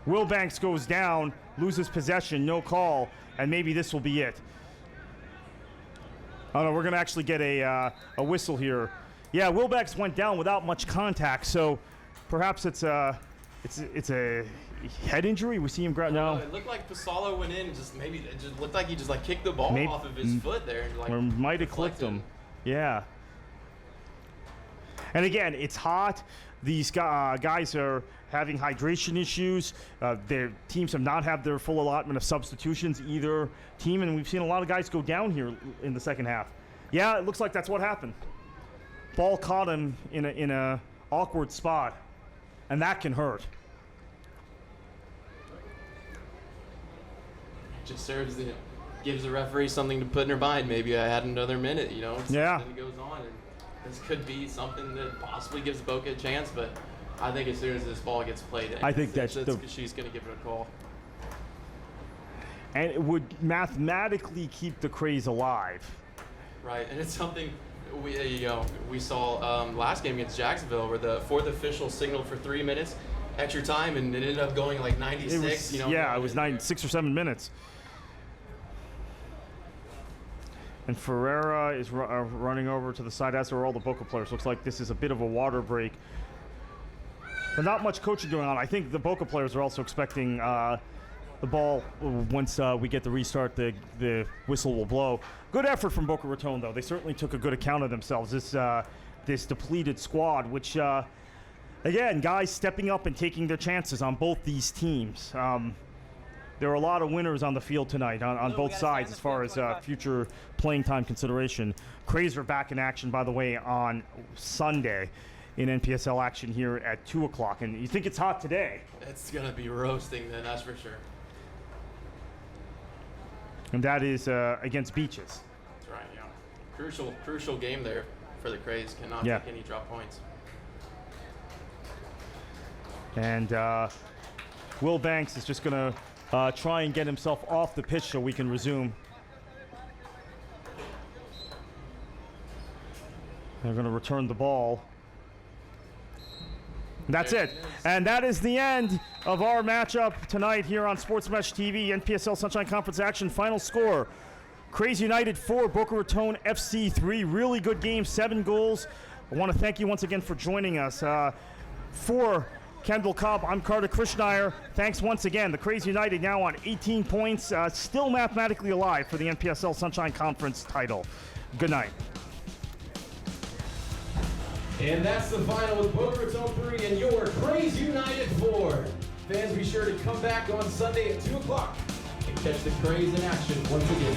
Wilbanks goes down, loses possession, no call, and maybe this will be it. Oh no, we're going to actually get a whistle here. Yeah, Wilbanks went down without much contact, so perhaps it's a head injury. We see him grab now. It looked like Pasalo went in, it just looked like he just like kicked the ball off of his foot there, and, like, or might have clipped him. Yeah. And again, it's hot. These guys are having hydration issues. Their teams have not had their full allotment of substitutions either team, and we've seen a lot of guys go down here in the second half. Yeah, it looks like that's what happened. Ball caught him in a awkward spot, and that can hurt. Just serves gives the referee something to put in her mind. Maybe I had another minute, Yeah. Something goes on, and this could be something that possibly gives Boca a chance, but I think as soon as this ball gets played, I think she's going to give it a call. And it would mathematically keep the Kraze alive. Right, and it's something we saw last game against Jacksonville, where the fourth official signaled for 3 minutes extra time, and it ended up going like 96. It was 6 or 7 minutes. And Ferreira is running over to the side, as are all the Boca players. Looks like this is a bit of a water break. But not much coaching going on. I think the Boca players are also expecting the ball, once we get the restart, the whistle will blow. Good effort from Boca Raton, though. They certainly took a good account of themselves. This depleted squad, which, again, guys stepping up and taking their chances on both these teams. There are a lot of winners on the field tonight on both sides as far as future playing time consideration. Kraze are back in action, by the way, on Sunday in NPSL action here at 2 o'clock. And you think it's hot today? It's going to be roasting then, that's for sure. And that is against Beaches. That's right, yeah. Crucial game there for the Kraze. Cannot take any drop points. And Wilbanks is just going to try and get himself off the pitch so we can resume. They're going to return the ball. And that's it. And that is the end of our matchup tonight here on Sports Mesh TV, NPSL Sunshine Conference action. Final score, Kraze United 4, Boca Raton FC 3. Really good game, 7 goals. I want to thank you once again for joining us. For Kendall Cobb, I'm Carter Krishnaier. Thanks once again. The Kraze United now on 18 points, still mathematically alive for the NPSL Sunshine Conference title. Good night. And that's the final with Boca Raton 3 and your Kraze United 4. Fans, be sure to come back on Sunday at 2 o'clock and catch the Kraze in action once again.